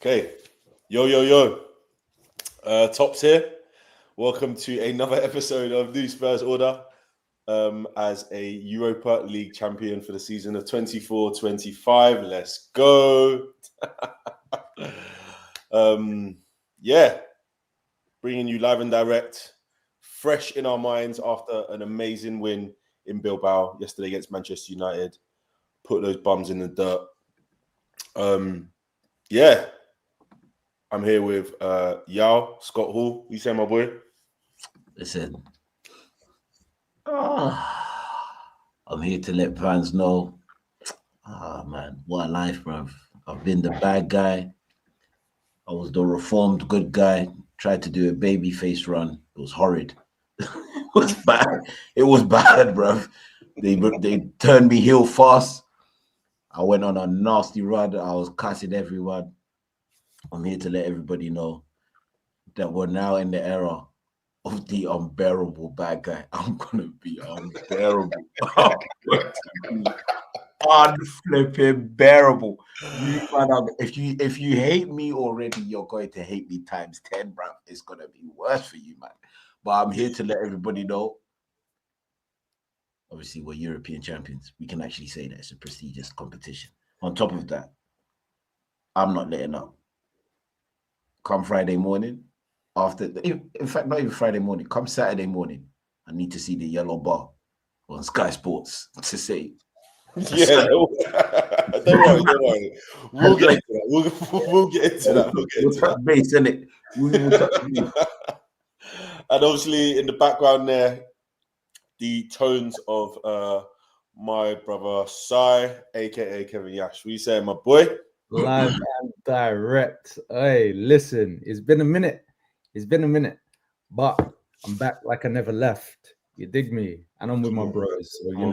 Okay, yo. Tops here. Welcome to another episode of New Spurs Order. As a Europa League champion for the season of 24-25. Let's go. Bringing you live and direct, fresh in our minds after an amazing win in Bilbao yesterday against Manchester United. Put those bums in the dirt. I'm here with Yao, Scott Hall. You say, my boy? Listen, I'm here to let fans know, man, what a life, bruv. I've been the bad guy. I was the reformed good guy. Tried to do a baby face run. It was horrid. It was bad. It was bad, bruv. They turned me heel fast. I went on a nasty run. I was cussing everyone. I'm here to let everybody know that we're now in the era of the unbearable bad guy. I'm gonna be unbearable. Unflipping bearable. If you hate me already, you're going to hate me times 10, bruv. It's gonna be worse for you, man. But I'm here to let everybody know. Obviously, we're European champions. We can actually say that it's a prestigious competition. On top of that, I'm not letting up. Come Friday morning, in fact, not even Friday morning, come Saturday morning, I need to see the yellow bar on Sky Sports to say. Yeah, don't worry. We'll get into that. We'll get into that. We'll touch base, innit? We'll touch base. And obviously, in the background there, the tones of my brother Sai, aka Kevin Yash. What you saying, my boy? Live and direct. Hey, listen, it's been a minute, but I'm back like I never left. You dig me? And I'm with my bros, so you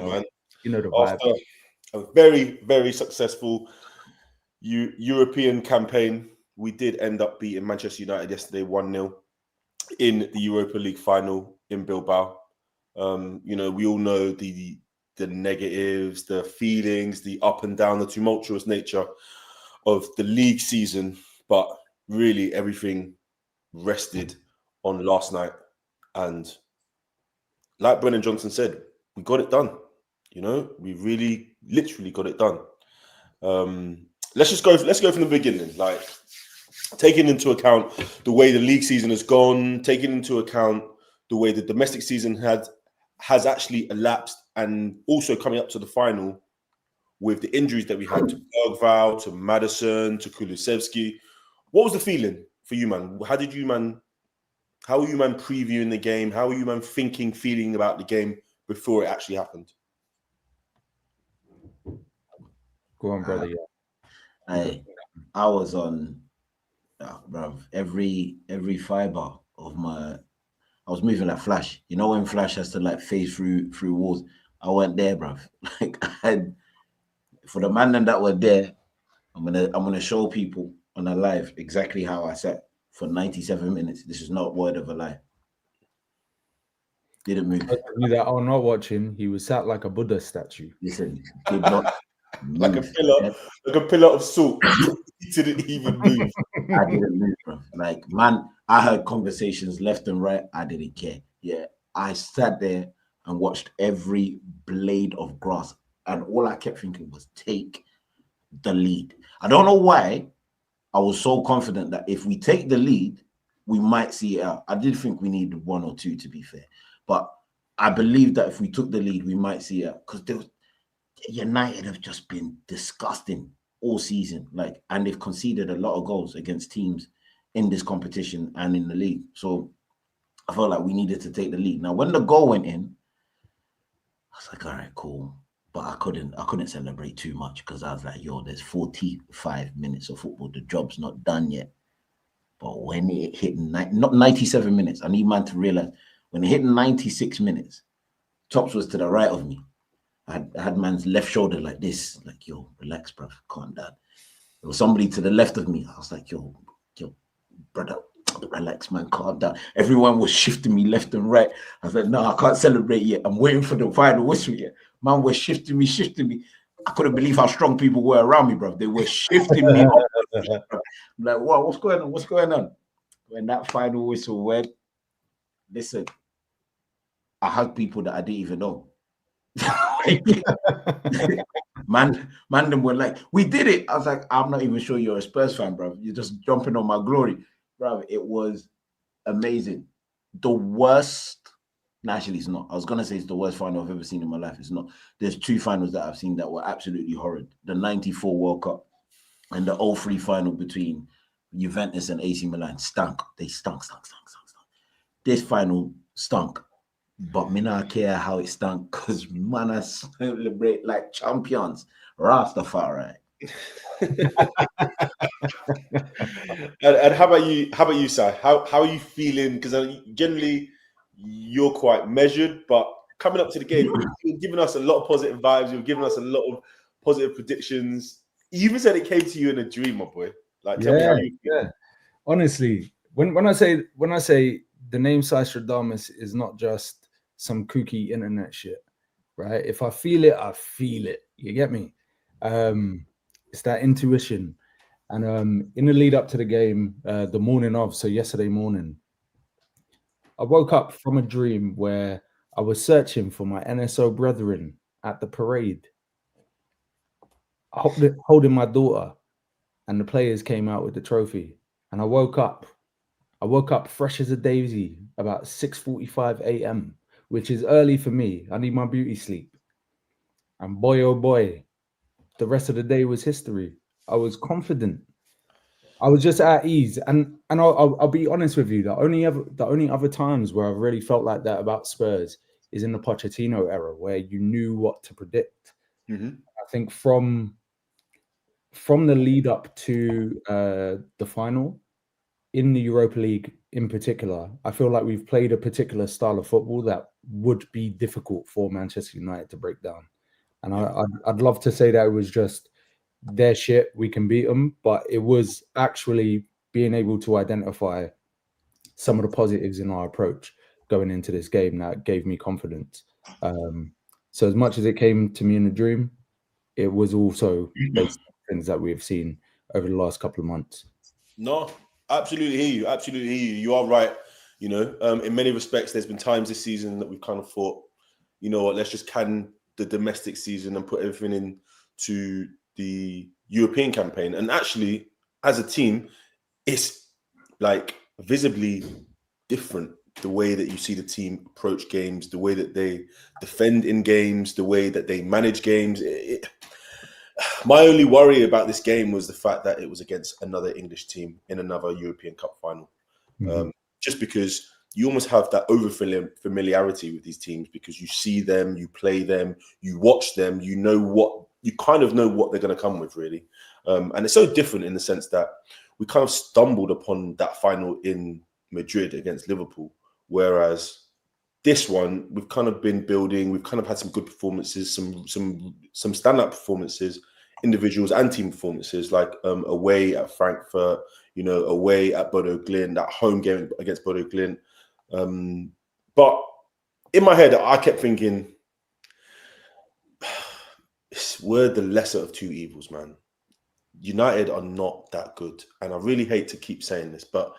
know the vibe. After a very, very successful European campaign, we did end up beating Manchester United yesterday 1-0 in the Europa League final in Bilbao. We all know the negatives, the feelings, the up and down, the tumultuous nature of the league season, but really everything rested on last night. And like Brennan Johnson said, we got it done. We really literally got it done. Let's go from the beginning, like taking into account the way the league season has gone, taking into account the way the domestic season has actually elapsed, and also coming up to the final with the injuries that we had to Bergvall, to Maddison, to Kulusevski. What was the feeling for you, man? How were you, man, previewing the game? How were you, man, feeling about the game before it actually happened? Go on, brother. I was on, bruv, every fiber of my. I was moving like Flash. You know when Flash has to like phase through walls. I went there, bruv. Like for the man that were there, I'm gonna show people on a live exactly how I sat for 97 minutes. This is not word of a lie. Didn't move. You that are not watching, he was sat like a Buddha statue. Listen, did not like a pillar of salt. He didn't even move. I didn't move, bro. Like, man, I heard conversations left and right. I didn't care. Yeah, I sat there and watched every blade of grass, and all I kept thinking was take the lead. I don't know why I was so confident that if we take the lead, we might see it out. I did think we needed 1 or 2, to be fair, but I believe that if we took the lead, we might see it out, because United have just been disgusting all season, and they've conceded a lot of goals against teams in this competition and in the league. So I felt like we needed to take the lead. Now, when the goal went in, I was like, all right, cool. But I couldn't celebrate too much, because I was like, yo, there's 45 minutes of football. The job's not done yet. But when it hit not 97 minutes, I need man to realize, when it hit 96 minutes, Tops was to the right of me. I had man's left shoulder like this, like, yo, relax, bruv, calm down. There was somebody to the left of me. I was like, yo, brother, relax, man, calm down. Everyone was shifting me left and right. I was like, no, I can't celebrate yet. I'm waiting for the final whistle yet. Man was shifting me. I couldn't believe how strong people were around me, bro. They were shifting me. I'm like, what? What's going on? What's going on? When that final whistle went, listen, I hugged people that I didn't even know. man, them were like, we did it. I was like, I'm not even sure you're a Spurs fan, bro. You're just jumping on my glory, bro. It was amazing. The worst. No, actually, it's not. I was gonna say it's the worst final I've ever seen in my life. It's not. There's two finals that I've seen that were absolutely horrid: the '94 World Cup and the '03 final between Juventus and AC Milan. Stunk. They stunk. This final stunk. But me not care how it stunk because man, I celebrate like champions. Rastafari. And how about you? How about you, Si? How are you feeling? Because generally you're quite measured, but coming up to the game, you're giving us a lot of positive vibes. You're giving us a lot of positive predictions. You even said it came to you in a dream, my boy. Like, tell me how you feel. Yeah. Honestly, when I say the name Stradamus is not just some kooky internet shit, right? If I feel it, I feel it. You get me? It's that intuition. And in the lead up to the game, the morning of, so yesterday morning, I woke up from a dream where I was searching for my NSO brethren at the parade, holding my daughter, and the players came out with the trophy. And I woke up fresh as a daisy about 6:45 a.m., which is early for me. I need my beauty sleep. And boy, oh boy, the rest of the day was history. I was confident. I was just at ease, and I'll be honest with you. The only other times where I've really felt like that about Spurs is in the Pochettino era, where you knew what to predict. Mm-hmm. I think from the lead up to the final in the Europa League, in particular, I feel like we've played a particular style of football that would be difficult for Manchester United to break down. And I'd love to say that it was just their shit, we can beat them, but it was actually being able to identify some of the positives in our approach going into this game that gave me confidence. So as much as it came to me in a dream, it was also based on things that we've seen over the last couple of months. No, absolutely hear you. Absolutely hear you. You are right. You know, in many respects, there's been times this season that we've kind of thought, you know what, let's just can the domestic season and put everything into the European campaign. And actually, as a team, it's like visibly different. The way that you see the team approach games, the way that they defend in games, the way that they manage games. My only worry about this game was the fact that it was against another English team in another European Cup final. Mm-hmm. Just because you almost have that familiarity with these teams because you see them, you play them, you watch them, you kind of know what they're going to come with, really. And it's so different in the sense that we kind of stumbled upon that final in Madrid against Liverpool, whereas this one we've kind of been building. We've kind of had some good performances, some standout performances, individuals and team performances, like away at Frankfurt, you know, away at Bodo Glimt, that home game against Bodo Glimt. But in my head, I kept thinking, we're the lesser of two evils, man. United are not that good. And I really hate to keep saying this, but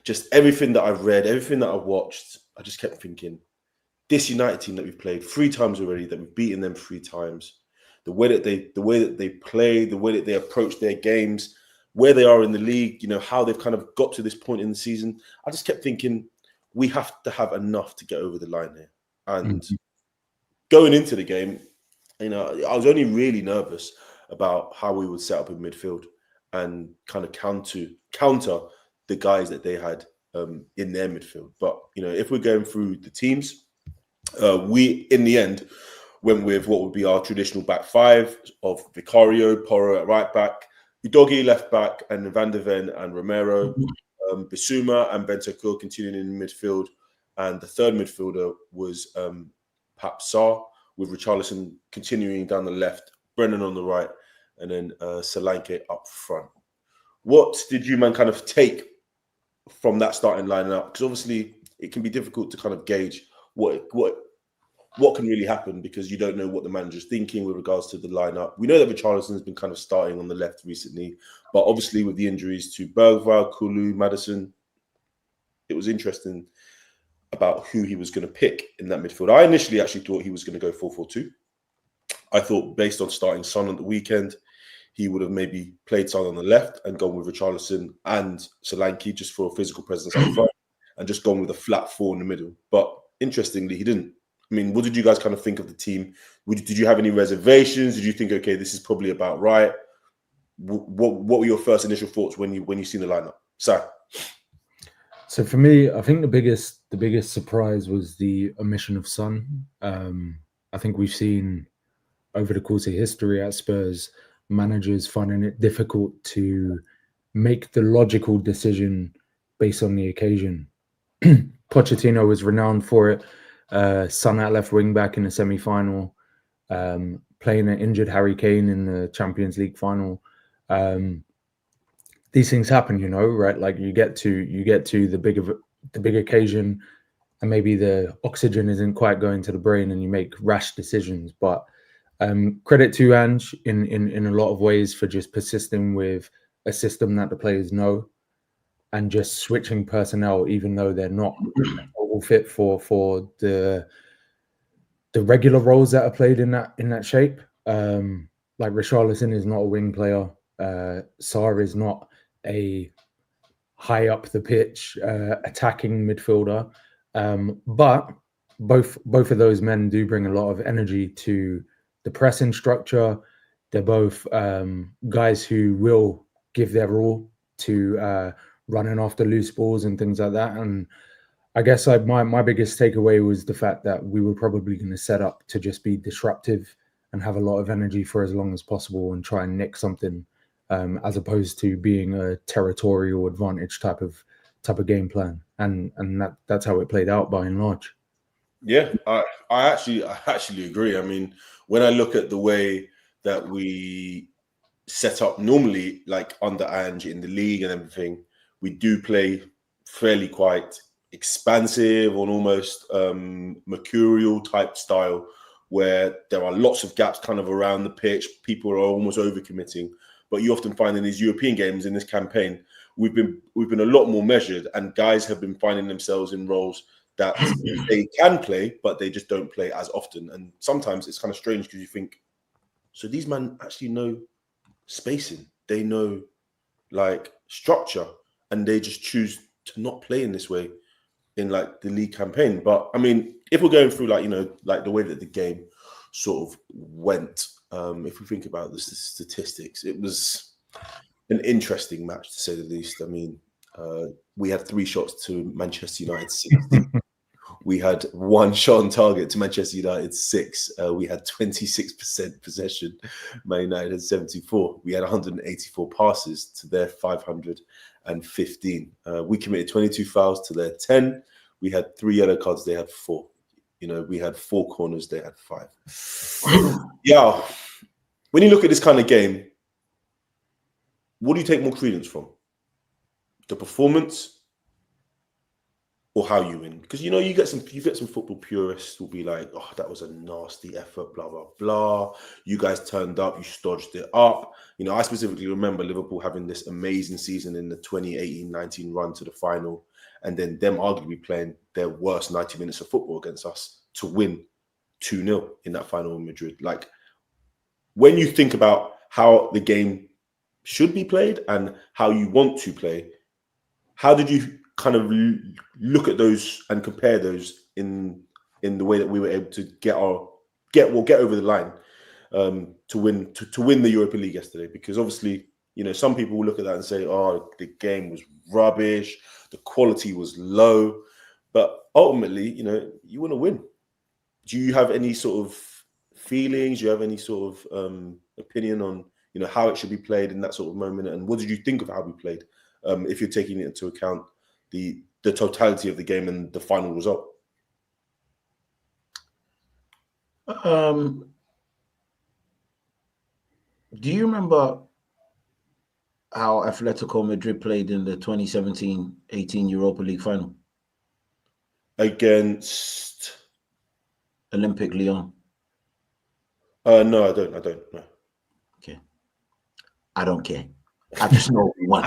just everything that I've read, everything that I've watched, I just kept thinking, this United team that we've played 3 times already, that we've beaten them 3 times, the way that they play, the way that they approach their games, where they are in the league, you know, how they've kind of got to this point in the season. I just kept thinking, we have to have enough to get over the line here. And going into the game, you know, I was only really nervous about how we would set up in midfield and kind of counter the guys that they had in their midfield. But, you know, if we're going through the teams, we, in the end, went with what would be our traditional back 5 of Vicario, Porro at right back, Udogie left back, and Van der Ven and Romero, Bissouma and Bentancur continuing in midfield. And the third midfielder was Pap Sarr, with Richarlison continuing down the left, Brennan on the right, and then Solanke up front. What did you, man, kind of take from that starting lineup? Because obviously it can be difficult to kind of gauge what what can really happen, because you don't know what the manager's thinking with regards to the lineup. We know that Richarlison has been kind of starting on the left recently, but obviously with the injuries to Bergvall, Kulu, Maddison, it was interesting about who he was going to pick in that midfield. I initially actually thought he was going to go 4-4-2. I thought based on starting Son on the weekend, he would have maybe played Son on the left and gone with Richarlison and Solanke just for a physical presence up front, and just gone with a flat four in the middle. But interestingly, he didn't. I mean, what did you guys kind of think of the team? Did you have any reservations? Did you think, okay, this is probably about right? What were your first initial thoughts when you seen the lineup? So for me, I think the biggest surprise was the omission of Son. I think we've seen over the course of history at Spurs, managers finding it difficult to make the logical decision based on the occasion. Pochettino was renowned for it. Son at left wing back in the semi-final, playing an injured Harry Kane in the Champions League final. These things happen, you know, right? Like you get to the big occasion, and maybe the oxygen isn't quite going to the brain, and you make rash decisions. But credit to Ange in a lot of ways for just persisting with a system that the players know, and just switching personnel even though they're not all fit for the regular roles that are played in that shape. Like Richarlison is not a wing player. Sarr is not a high up the pitch attacking midfielder. But both of those men do bring a lot of energy to the pressing structure. They're both guys who will give their all to running after loose balls and things like that. And I guess my biggest takeaway was the fact that we were probably going to set up to just be disruptive and have a lot of energy for as long as possible and try and nick something, as opposed to being a territorial advantage type of game plan. And that's how it played out by and large. Yeah, I actually agree. I mean, when I look at the way that we set up normally, like under Ange in the league and everything, we do play fairly quite expansive and almost mercurial type style, where there are lots of gaps kind of around the pitch. People are almost overcommitting. But you often find in these European games in this campaign, we've been a lot more measured, and guys have been finding themselves in roles that they can play, but they just don't play as often. And sometimes it's kind of strange because you think, so these men actually know spacing, they know like structure, and they just choose to not play in this way in like the league campaign. But I mean, if we're going through like, you know, like the way that the game sort of went, if we think about the statistics, it was an interesting match to say the least. I mean, we had 3 shots to Manchester United 6. We had 1 shot on target to Manchester United 6. We had 26% possession. Man United had 74. We had 184 passes to their 515. We committed 22 fouls to their 10. We had 3 yellow cards. They had 4. You know, we had 4 corners. They had 5. Yeah. When you look at this kind of game, what do you take more credence from? The performance or how you win? Because, you know, you get some football purists will be like, oh, that was a nasty effort, blah, blah, blah. You guys turned up, you stodged it up. You know, I specifically remember Liverpool having this amazing season in the 2018-19 run to the final, and then them arguably playing their worst 90 minutes of football against us to win 2-0 in that final in Madrid. Like, when you think about how the game should be played and how you want to play, how did you kind of look at those and compare those in the way that we were able to get over the line to win the Europa League yesterday? Because obviously, you know, some people will look at that and say, oh, the game was rubbish, the quality was low, but ultimately, you know, you want to win. Do you have any sort of feelings? Do you have any sort of opinion on, you know, how it should be played in that sort of moment? And what did you think of how we played, if you're taking it into account the totality of the game and the final result? Do you remember how Atletico Madrid played in the 2017-18 Europa League final? Against Olympic Lyon? No, I don't. No. Okay. I don't care. I just know we won.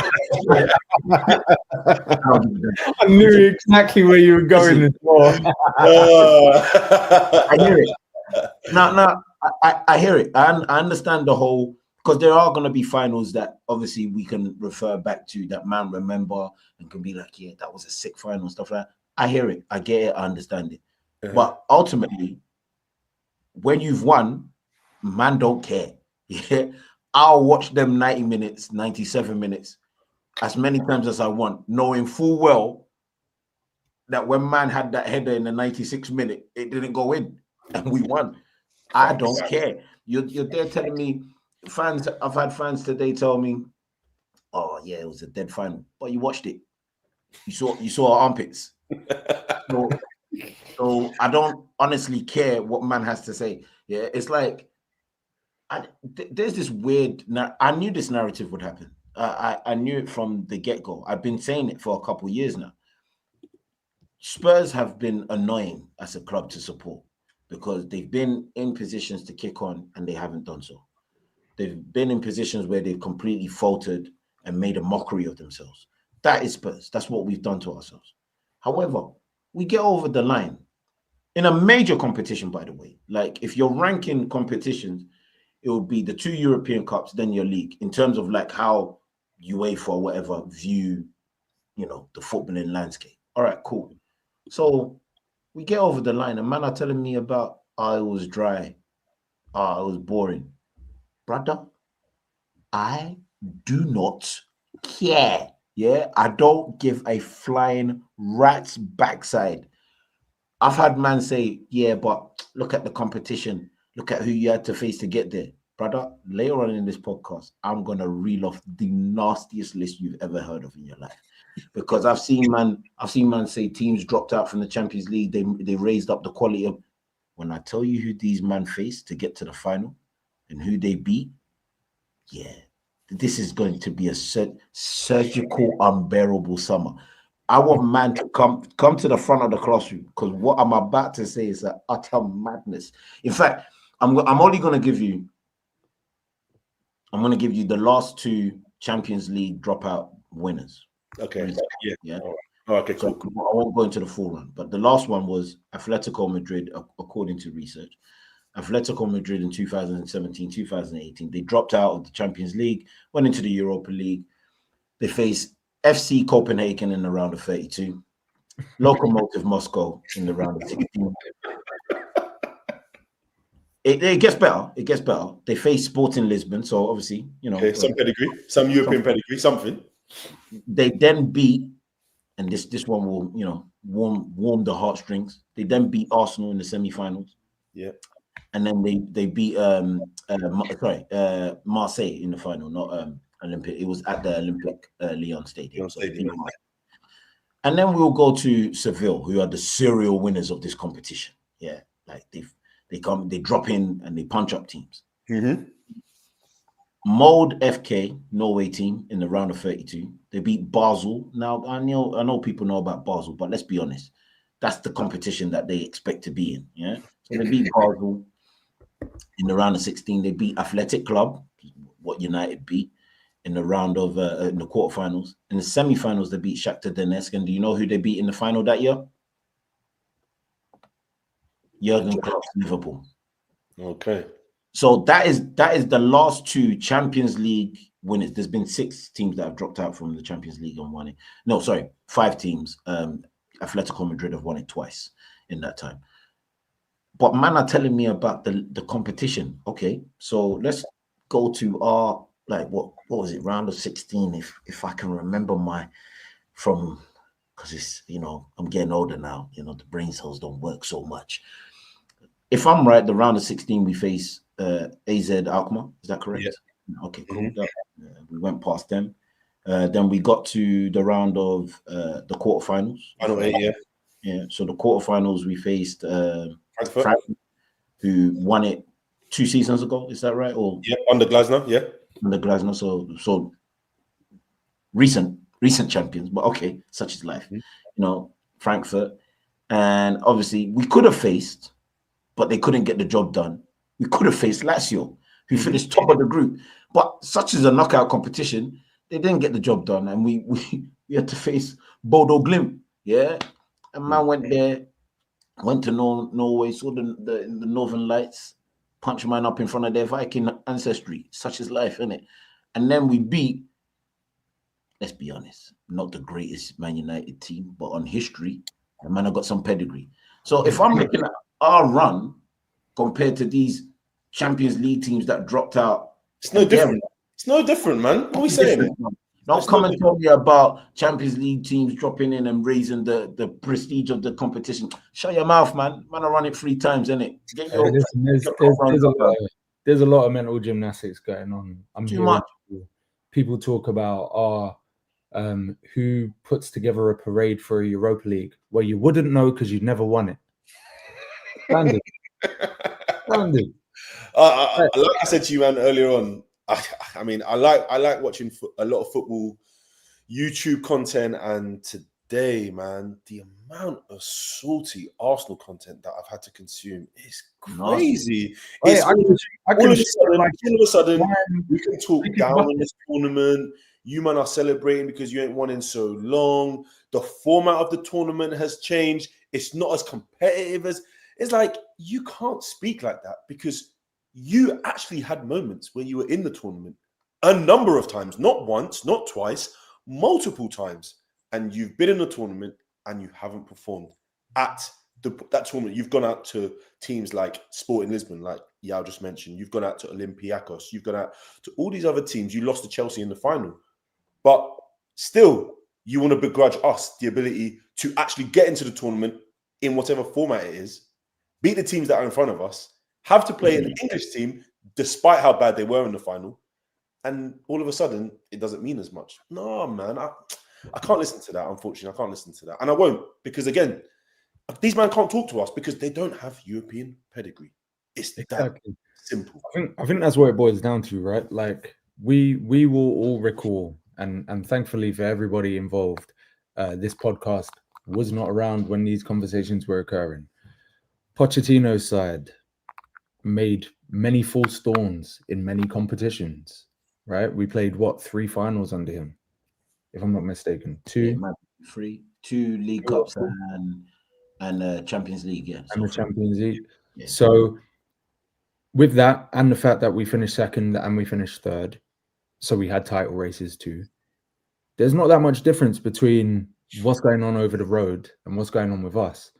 I knew exactly where you were going as well. I hear it. No, I hear it. I understand the whole, because there are going to be finals that obviously we can refer back to that man remember and can be like, yeah, that was a sick final, stuff like that. I hear it. I get it. I understand it. But ultimately, when you've won, man don't care. Yeah, I'll watch them 90 minutes, 97 minutes, as many times as I want, knowing full well that when man had that header in the 96th minute, it didn't go in and we won. I don't care. You're there telling me, fans, I've had fans today tell me, oh yeah, it was a dead final. But you watched it. You saw our armpits. So I don't honestly care what man has to say. Yeah, it's like there's this weird. I knew this narrative would happen. I knew it from the get-go. I've been saying it for a couple of years now. Spurs have been annoying as a club to support because they've been in positions to kick on and they haven't done so. They've been in positions where they've completely faltered and made a mockery of themselves. That is Spurs. That's what we've done to ourselves. However, we get over the line in a major competition, by the way. Like if you're ranking competitions, it would be the 2 European Cups, then your league, in terms of like how UEFA or whatever view, the footballing landscape. All right, cool. So we get over the line, and man are telling me about, it was dry, it was boring. Brother, I do not care. Yeah, I don't give a flying rat's backside. I've had man say, yeah, but look at the competition. Look at who you had to face to get there. Brother, later on in this podcast, I'm going to reel off the nastiest list you've ever heard of in your life. Because I've seen man say teams dropped out from the Champions League. They raised up the quality of. When I tell you who these men faced to get to the final and who they beat, yeah, this is going to be a surgical, unbearable summer. I want man to come to the front of the classroom because what I'm about to say is an utter madness. In fact, I'm only going to give you. I'm going to give you the last 2 Champions League dropout winners. Okay. Yeah. Oh, okay, cool. So I won't go into the full run, but the last one was Atletico Madrid, according to research. Atletico Madrid in 2017, 2018. They dropped out of the Champions League, went into the Europa League. They faced FC Copenhagen in the round of 32, Lokomotiv Moscow in the round of 16. It gets better. It gets better. They face Sporting Lisbon, so obviously, some pedigree, some European pedigree, something. They then beat, and this one will, warm the heartstrings. They then beat Arsenal in the semi-finals. Yeah. And then they beat Marseille in the final, not Olympic. It was at the Olympic Lyon Stadium. And then we'll go to Seville, who are the serial winners of this competition. Yeah, like they drop in and they punch up teams. Mm-hmm. Molde FK, Norway team, in the round of 32. They beat Basel. Now I know people know about Basel, but let's be honest, that's the competition that they expect to be in. Yeah, so they beat Basel in the round of 16. They beat Athletic Club, what United beat, in the round of in the quarterfinals. In the semi-finals, they beat Shakhtar Donetsk. And do you know who they beat in the final that year? Jurgen Klopp's Liverpool. Okay. So that is the last 2 Champions League winners. There's been 6 teams that have dropped out from the Champions League and won it. No, sorry, 5 teams. Atletico Madrid have won it twice in that time. But man are telling me about the competition. Okay, so let's go to our what was it, round of 16? If I can remember because it's I'm getting older now. The brain cells don't work so much. If I'm right, the round of 16 we face AZ Alkmaar. Is that correct? Yeah. Okay, cool. Mm-hmm. We went past them. Then we got to the round of the quarterfinals. Final 8, yeah. Yeah. So the quarterfinals we faced Frankfurt, who won it 2 seasons ago. Is that right? Or under Glasner. Yeah, under Glasner. So recent champions. But okay, such is life. Mm-hmm. Frankfurt, and obviously we could have faced but they couldn't get the job done. We could have faced Lazio, who finished top of the group. But such as a knockout competition, they didn't get the job done, and we had to face Bodo Glimt. Yeah, and man went there, went to Norway, saw the Northern Lights, punched man up in front of their Viking ancestry. Such is life, isn't it? And then we beat, let's be honest, not the greatest Man United team, but on history, the man have got some pedigree. So if I'm looking at our run compared to these Champions League teams that dropped out, it's no different. It's no different, man. What are we saying? Don't come and tell me about Champions League teams dropping in and raising the prestige of the competition. Shut your mouth, man. Man, I run it 3 times, innit? There's a lot of mental gymnastics going on. I'm too hearing much. People talk about who puts together a parade for a Europa League. Well, you wouldn't know because you never won it. Standard. Like I said to you, man, earlier on, I mean, I like watching a lot of football YouTube content, and today, man, the amount of salty Arsenal content that I've had to consume is crazy. It's all of a sudden, we can talk down in this tournament. You man are celebrating because you ain't won in so long. The format of the tournament has changed. It's not as competitive as. It's like, you can't speak like that because you actually had moments where you were in the tournament a number of times, not once, not twice, multiple times. And you've been in the tournament and you haven't performed at that tournament. You've gone out to teams like Sporting Lisbon, like Yao just mentioned. You've gone out to Olympiacos. You've gone out to all these other teams. You lost to Chelsea in the final. But still, you want to begrudge us the ability to actually get into the tournament in whatever format it is, beat the teams that are in front of us, have to play an English team despite how bad they were in the final, and all of a sudden it doesn't mean as much. No, man, I can't listen to that. Unfortunately, I can't listen to that, and I won't, because again, these men can't talk to us because they don't have European pedigree. It's that simple. I think that's what it boils down to, right? Like we will all recall, and thankfully for everybody involved, this podcast was not around when these conversations were occurring. Pochettino's side made many false dawns in many competitions, right? We played 3 finals under him, if I'm not mistaken. 2, 3, 2 League Cups and Champions League, yeah. And the Champions League. Yeah. So with that, and the fact that we finished second and we finished third, so we had title races too, there's not that much difference between what's going on over the road and what's going on with us.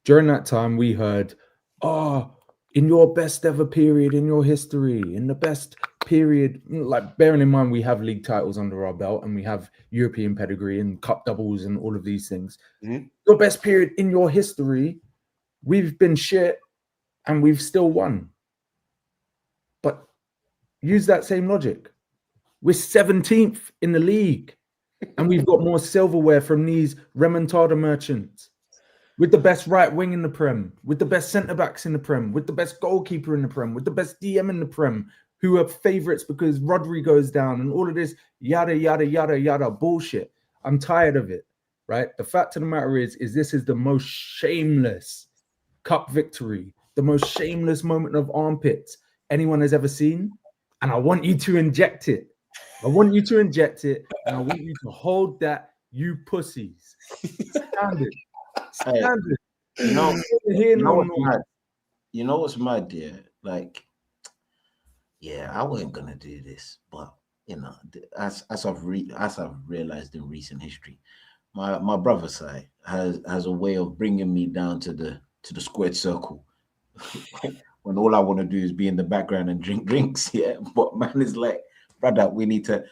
During that time, we heard, in your best ever period in your history, in the best period, like bearing in mind we have league titles under our belt and we have European pedigree and cup doubles and all of these things. Mm-hmm. Your best period in your history, we've been shit and we've still won. But use that same logic. We're 17th in the league and we've got more silverware from these remontada merchants. With the best right wing in the Prem, with the best centre-backs in the Prem, with the best goalkeeper in the Prem, with the best DM in the Prem, who are favourites because Rodri goes down and all of this yada, yada, yada, yada bullshit. I'm tired of it, right? The fact of the matter is this is the most shameless cup victory, the most shameless moment of armpits anyone has ever seen. And I want you to inject it. I want you to inject it and I want you to hold that, you pussies. Stand it. You know what's mad, dear? Like, yeah, I wasn't gonna do this, but you know, as I've realized in recent history, my brother's side has a way of bringing me down to the squared circle when all I want to do is be in the background and drink drinks. Yeah, but man is like, brother, we need to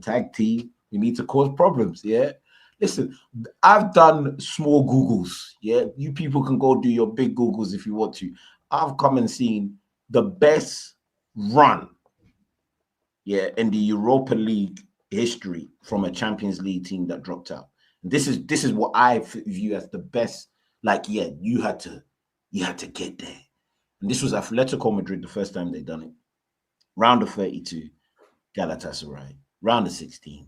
tag team. We need to cause problems. Yeah. Listen, I've done small Googles. Yeah, you people can go do your big Googles if you want to. I've come and seen the best run, yeah, in the Europa League history from a Champions League team that dropped out. And this is what I view as the best. Like, yeah, you had to get there. And this was Atletico Madrid the first time they done it. Round of 32, Galatasaray. Round of 16.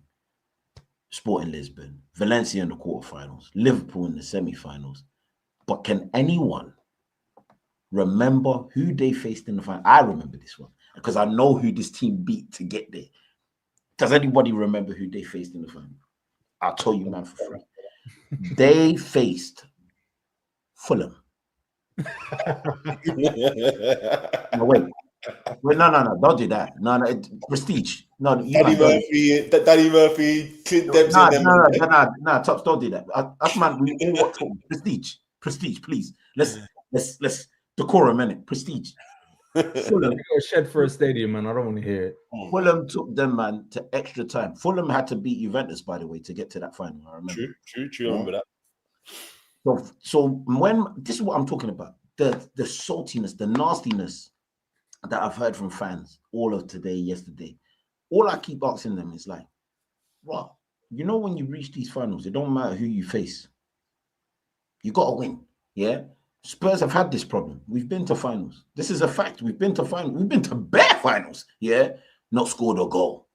Sporting Lisbon, Valencia in the quarterfinals, Liverpool in the semi-finals. But can anyone remember who they faced in the final. I remember this one because I know who this team beat to get there. Does anybody remember who they faced in the final? I'll tell you, man, for free. They faced Fulham. No, wait, no, don't do that. No, Prestige. No, Danny Murphy, Clint Dempsey. No, Tops, don't do that. Us, man, we all want to Prestige, please. Let's decorum a minute. Prestige. Fulham got a shed for a stadium, man. I don't want to hear it. Fulham took them, man, to extra time. Fulham had to beat Juventus, by the way, to get to that final. I remember. True. I remember that. So when this is what I'm talking about, the saltiness, the nastiness that I've heard from fans all of today, yesterday, all I keep asking them is like, well, you know, when you reach these finals, it don't matter who you face. You got to win. Yeah. Spurs have had this problem. We've been to finals. This is a fact. We've been to finals. We've been to bare finals. Yeah. Not scored a goal.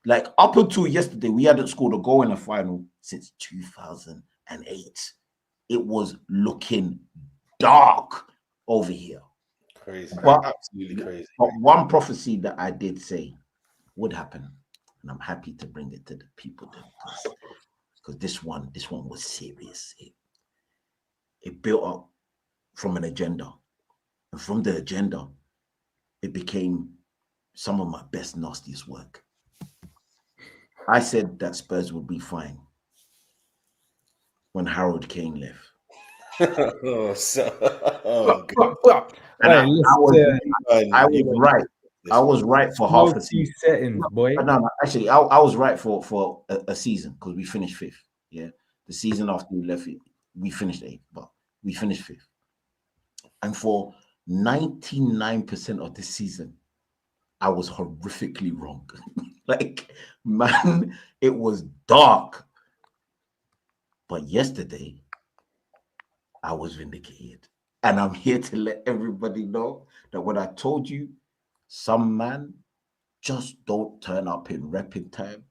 Like up until yesterday, we hadn't scored a goal in a final since 2008. It was looking dark over here. Crazy. But, absolutely crazy. But one prophecy that I did say would happen, and I'm happy to bring it to the people because this one was serious. It built up from an agenda, and from the agenda, it became some of my best, nastiest work. I said that Spurs would be fine when Harold Kane left. I was right. I was right for half a season. Settings, boy. No, actually, I was right for a season because we finished 5th. Yeah, the season after we left, we finished 8th, but we finished 5th. And for 99% of this season, I was horrifically wrong. Like, man, it was dark. But yesterday, I was vindicated. And I'm here to let everybody know that when I told you some man just don't turn up in repping time,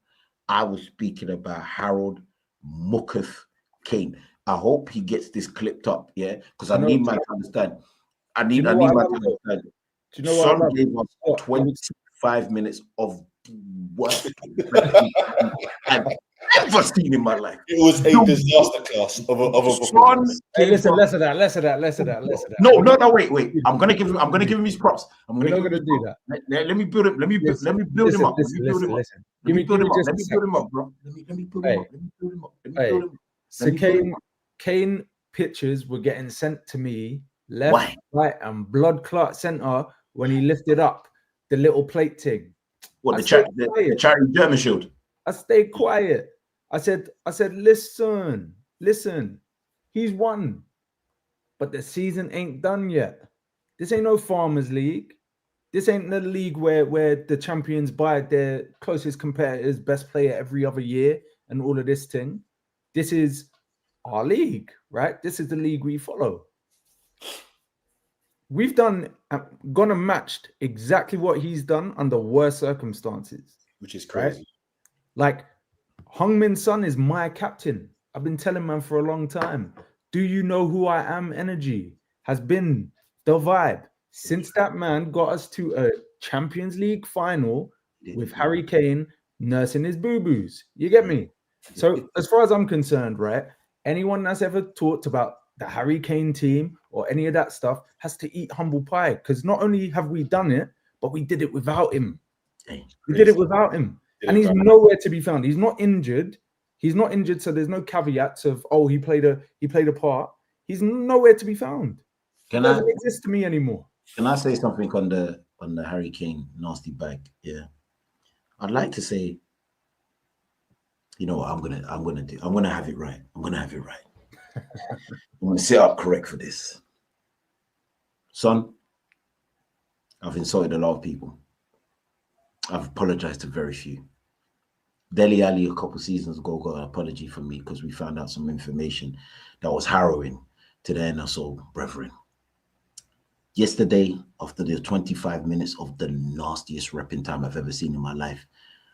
I was speaking about Harold Mucketh Kane. I hope he gets this clipped up, yeah? Because I need man to understand. I need man to understand. Do you know Son what gave us 25 minutes of the worst I've ever seen in my life. It was a disaster class of a performance. Hey, listen, less of that. No, wait. I'm gonna give him his props. We're not gonna do that. Let me build him. Let me build him up. Let me build him up. Let me build him up, bro. Let me build him up. So Kane pictures were getting sent to me left, right, and blood clot center when he lifted up the little plate thing. What, the charity German shield? I stayed quiet. I said, listen, he's won, but the season ain't done yet. This ain't no Farmers League. This ain't the league where the champions buy their closest competitors, best player every other year, and all of this thing. This is our league, right? This is the league we follow. We've gone and matched exactly what he's done under worse circumstances. Which is crazy. Right? Like, Heung-min Son is my captain. I've been telling man for a long time. Do you know who I am? Energy has been the vibe since that man got us to a Champions League final with Harry Kane nursing his boo-boos. You get me? So as far as I'm concerned, right, anyone that's ever talked about the Harry Kane team or any of that stuff has to eat humble pie, because not only have we done it, but we did it without him. We did it without him. And he's nowhere to be found. He's not injured. So there's no caveats of, oh, he played a part. He's nowhere to be found. He doesn't exist to me anymore. Can I say something on the Harry Kane nasty bag? Yeah. I'd like to say, you know what I'm gonna do? I'm gonna have it right. I'm gonna set up correct for this. Son, I've insulted a lot of people. I've apologized to very few. Dele Alli a couple seasons ago got an apology from me because we found out some information that was harrowing to the NSO brethren. Yesterday, after the 25 minutes of the nastiest repping time I've ever seen in my life,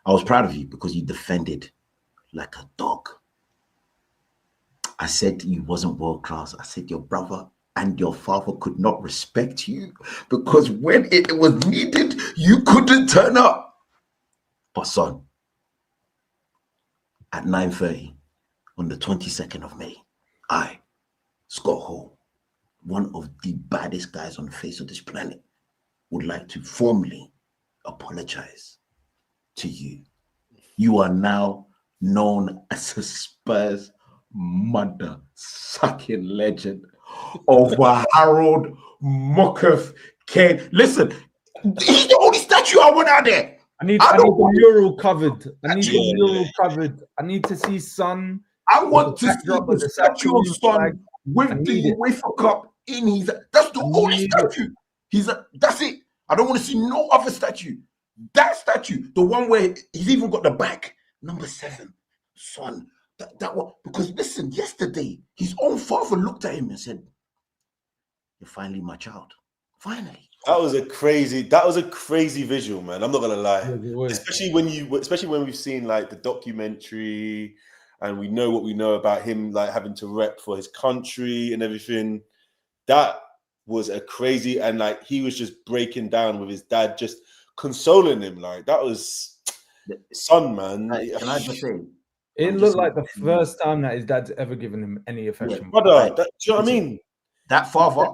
I was proud of you because you defended like a dog. I said he wasn't world class. I said your brother and your father could not respect you because when it was needed, you couldn't turn up. But son, at 9:30 on the 22nd of May, I, Scott Hall, one of the baddest guys on the face of this planet, would like to formally apologize to you. You are now known as a Spurs mother-sucking legend of Harold Mucketh Kane. Listen, he's the only statue I want out there. I need the mural covered. I need to see Son. I want to see the statue of Son with the UEFA Cup in his. That's the only statue. That's it. I don't want to see no other statue. That statue, the one where he's even got the back, number 7, Son. That one, because listen, yesterday his own father looked at him and said, "You're finally my child. Finally." That was a crazy visual, man. I'm not gonna lie. Especially when we've seen like the documentary and we know what we know about him, like having to rep for his country and everything. That was a crazy, and like he was just breaking down with his dad, just consoling him. Like that was Son, man. Can I just say? It looked like the first time that his dad's ever given him any affection. Yeah, brother, do you know what I mean? That father,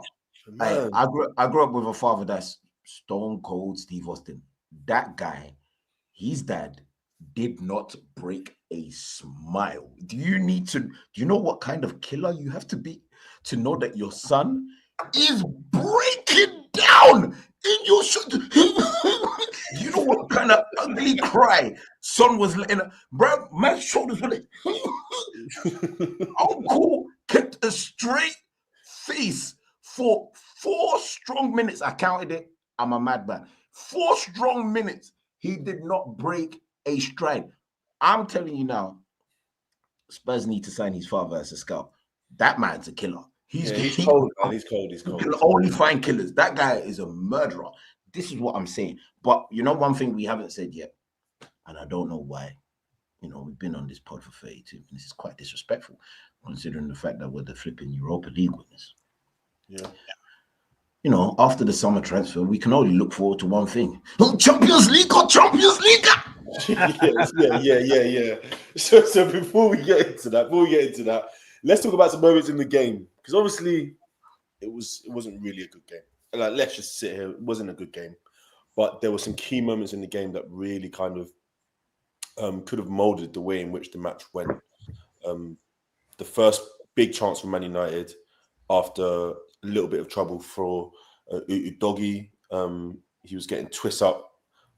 I grew up with a father that's stone cold Steve Austin. That guy, his dad did not break a smile. Do you know what kind of killer you have to be to know that your son is breaking down in your shoulder? You know what kind of ugly cry Son was letting bro, my shoulders were like Uncle kept a straight face for 4 strong minutes. I counted it. I'm a madman. 4 strong minutes. He did not break a stride. I'm telling you now, Spurs need to sign his father as a scout. That man's a killer. He's cold, man. He's cold. You can only find killers. That guy is a murderer. This is what I'm saying. But you know, one thing we haven't said yet, and I don't know why. You know, we've been on this pod for 32 minutes. This is quite disrespectful, considering the fact that we're the flipping Europa League winners. Yeah. You know, after the summer transfer, we can only look forward to one thing: Champions League or Champions League. Yeah. So before we get into that, let's talk about some moments in the game, because obviously it wasn't really a good game. Like, let's just sit here. It wasn't a good game, but there were some key moments in the game that really kind of could have molded the way in which the match went. The first big chance for Man United after a little bit of trouble for Udogie. He was getting twisted up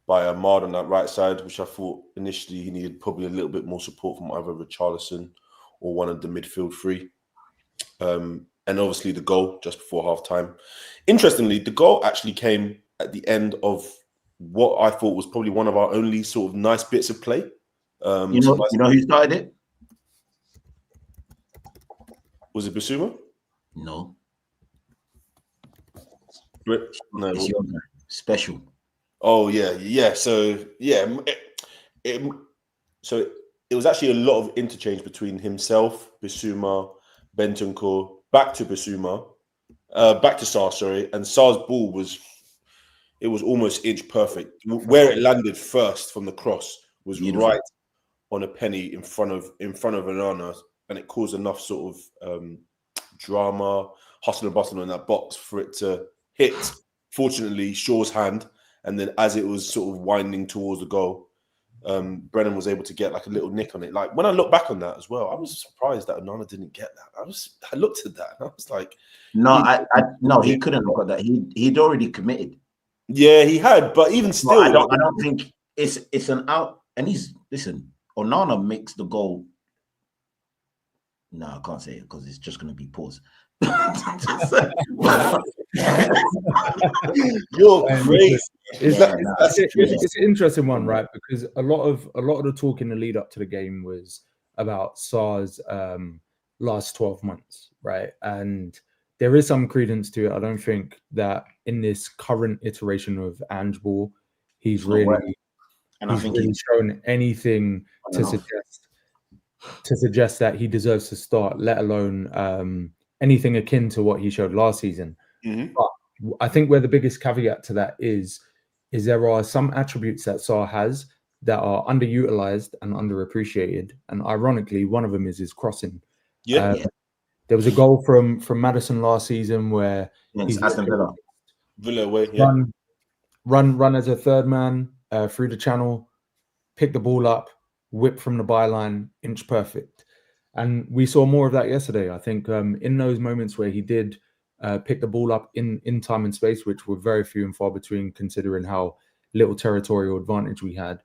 by Ahmad on that right side, which I thought initially he needed probably a little bit more support from either Richarlison or one of the midfield three. And obviously the goal just before half-time. Interestingly, the goal actually came at the end of what I thought was probably one of our only sort of nice bits of play. You know who started it? Was it Bissouma? No. No. It's your guy. Special. Oh yeah. So yeah, it was actually a lot of interchange between himself, Bissouma, Bentancur, back to Bissouma, back to Sarr, sorry, and Sarr's ball was almost inch perfect. Where it landed first from the cross was beautiful. Right on a penny in front of Onana, and it caused enough sort of drama, hustle and bustle in that box for it to hit, fortunately, Shaw's hand, and then as it was sort of winding towards the goal, Brennan was able to get like a little nick on it. Like, when I look back on that as well, I was surprised that Onana didn't get that. I looked at that and I was like, no, he couldn't have got that. He'd already committed. Yeah, he had, but even still, I don't think it's an out. And Onana makes the goal. No, I can't say it because it's just going to be pause. You're crazy. It's an interesting one, right? Because a lot of the talk in the lead up to the game was about Sarr's last 12 months, right? And there is some credence to it. I don't think that in this current iteration of Ange Ball, he's really shown anything to suggest that he deserves to start, let alone anything akin to what he showed last season. Mm-hmm. But I think where the biggest caveat to that is there are some attributes that Sarr has that are underutilized and underappreciated. And ironically, one of them is his crossing. Yeah. There was a goal from Maddison last season where Against Aston Villa. Villa away, yeah. Run as a third man through the channel, pick the ball up, whip from the byline, inch perfect. And we saw more of that yesterday. I think in those moments where he did pick the ball up in time and space, which were very few and far between considering how little territorial advantage we had.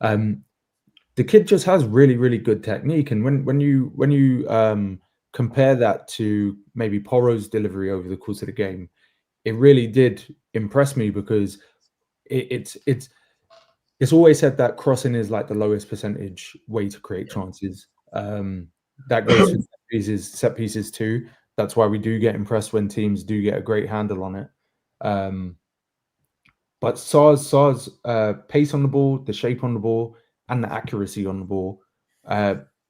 The kid just has really, really good technique. And when you compare that to maybe Porro's delivery over the course of the game, it really did impress me because it's always said that crossing is like the lowest percentage way to create chances. That goes for set pieces too. That's why we do get impressed when teams do get a great handle on it. But Sarr's pace on the ball, the shape on the ball, and the accuracy on the ball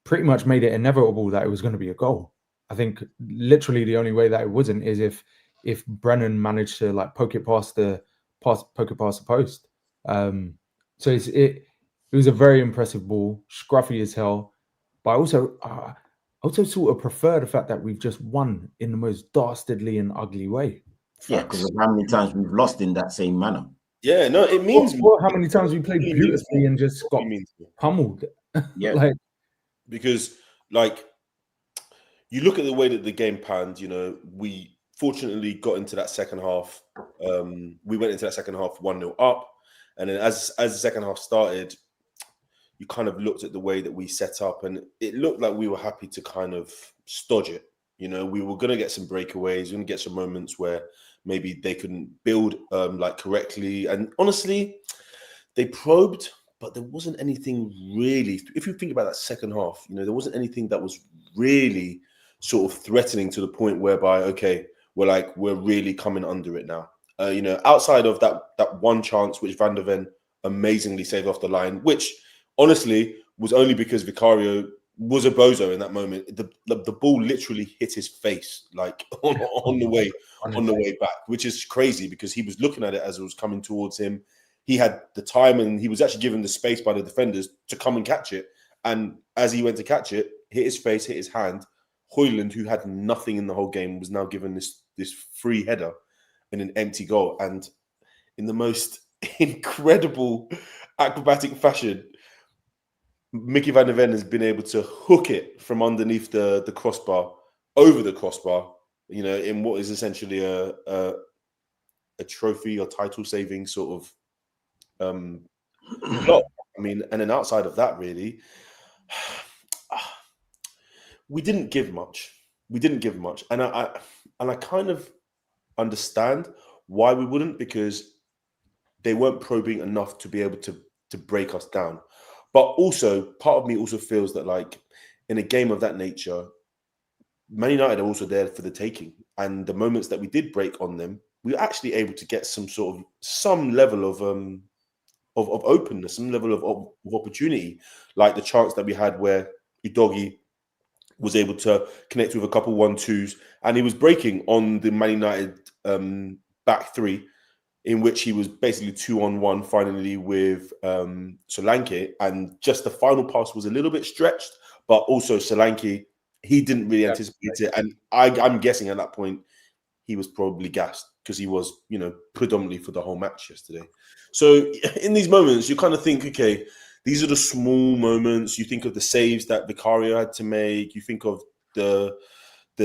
pretty much made it inevitable that it was going to be a goal. I think literally the only way that it wasn't is if Brennan managed to like poke it past the post. So it was a very impressive ball, scruffy as hell. But I also sort of prefer the fact that we've just won in the most dastardly and ugly way. Yeah, because of how many times we've lost in that same manner. Yeah, no, it means how many times we played beautifully and just got pummeled. Yeah, because like you look at the way that the game panned. You know, we fortunately got into that second half. We went into that second half 1-0 up, and then as the second half started, you kind of looked at the way that we set up, and it looked like we were happy to kind of stodge it. You know, we were going to get some breakaways, going to get some moments where maybe they couldn't build like correctly. And honestly, they probed, but there wasn't anything really. If you think about that second half, you know, there wasn't anything that was really sort of threatening to the point whereby, okay, we're really coming under it now. You know, outside of that one chance which Van der Ven amazingly saved off the line, which honestly was only because Vicario was a bozo in that moment. The ball literally hit his face like on the way back, which is crazy because he was looking at it as it was coming towards him. He had the time and he was actually given the space by the defenders to come and catch it. And as he went to catch it, hit his face, hit his hand. Højlund, who had nothing in the whole game, was now given this free header in an empty goal. And in the most incredible acrobatic fashion, Mickey Van der Ven has been able to hook it from underneath the crossbar over the crossbar, you know, in what is essentially a trophy or title saving sort of block. I mean, and then outside of that, really, we didn't give much. And I kind of understand why we wouldn't, because they weren't probing enough to be able to break us down. But also, part of me also feels that, like, in a game of that nature, Man United are also there for the taking. And the moments that we did break on them, we were actually able to get some level of openness, some level of opportunity, like the chance that we had where Udogie was able to connect with a couple 1-2s, and he was breaking on the Man United back three, in which he was basically 2-on-1 finally with Solanke, and just the final pass was a little bit stretched, but also Solanke, he didn't really anticipate it, and I'm guessing at that point he was probably gassed because he was, you know, predominantly for the whole match yesterday. So in these moments, you kind of think, okay, these are the small moments. You think of the saves that Vicario had to make. You think of the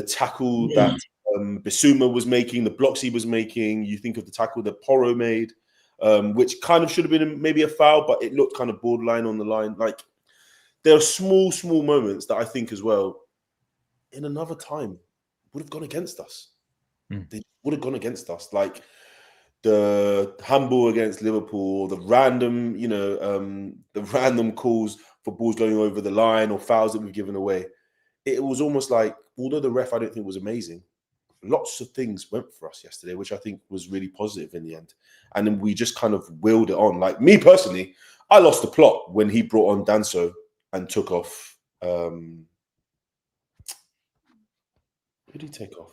tackle that Bissouma was making, the blocks he was making. You think of the tackle that Porro made, which kind of should have been maybe a foul, but it looked kind of borderline on the line. Like, there are small moments that I think as well, in another time, would have gone against us. They would have gone against us. Like the handball against Liverpool, the random, you know, the random calls for balls going over the line or fouls that we've given away. It was almost like, although the ref I don't think was amazing, lots of things went for us yesterday, which I think was really positive in the end. And then we just kind of willed it on. Like, me personally, I lost the plot when he brought on Danso and took off Who did he take off?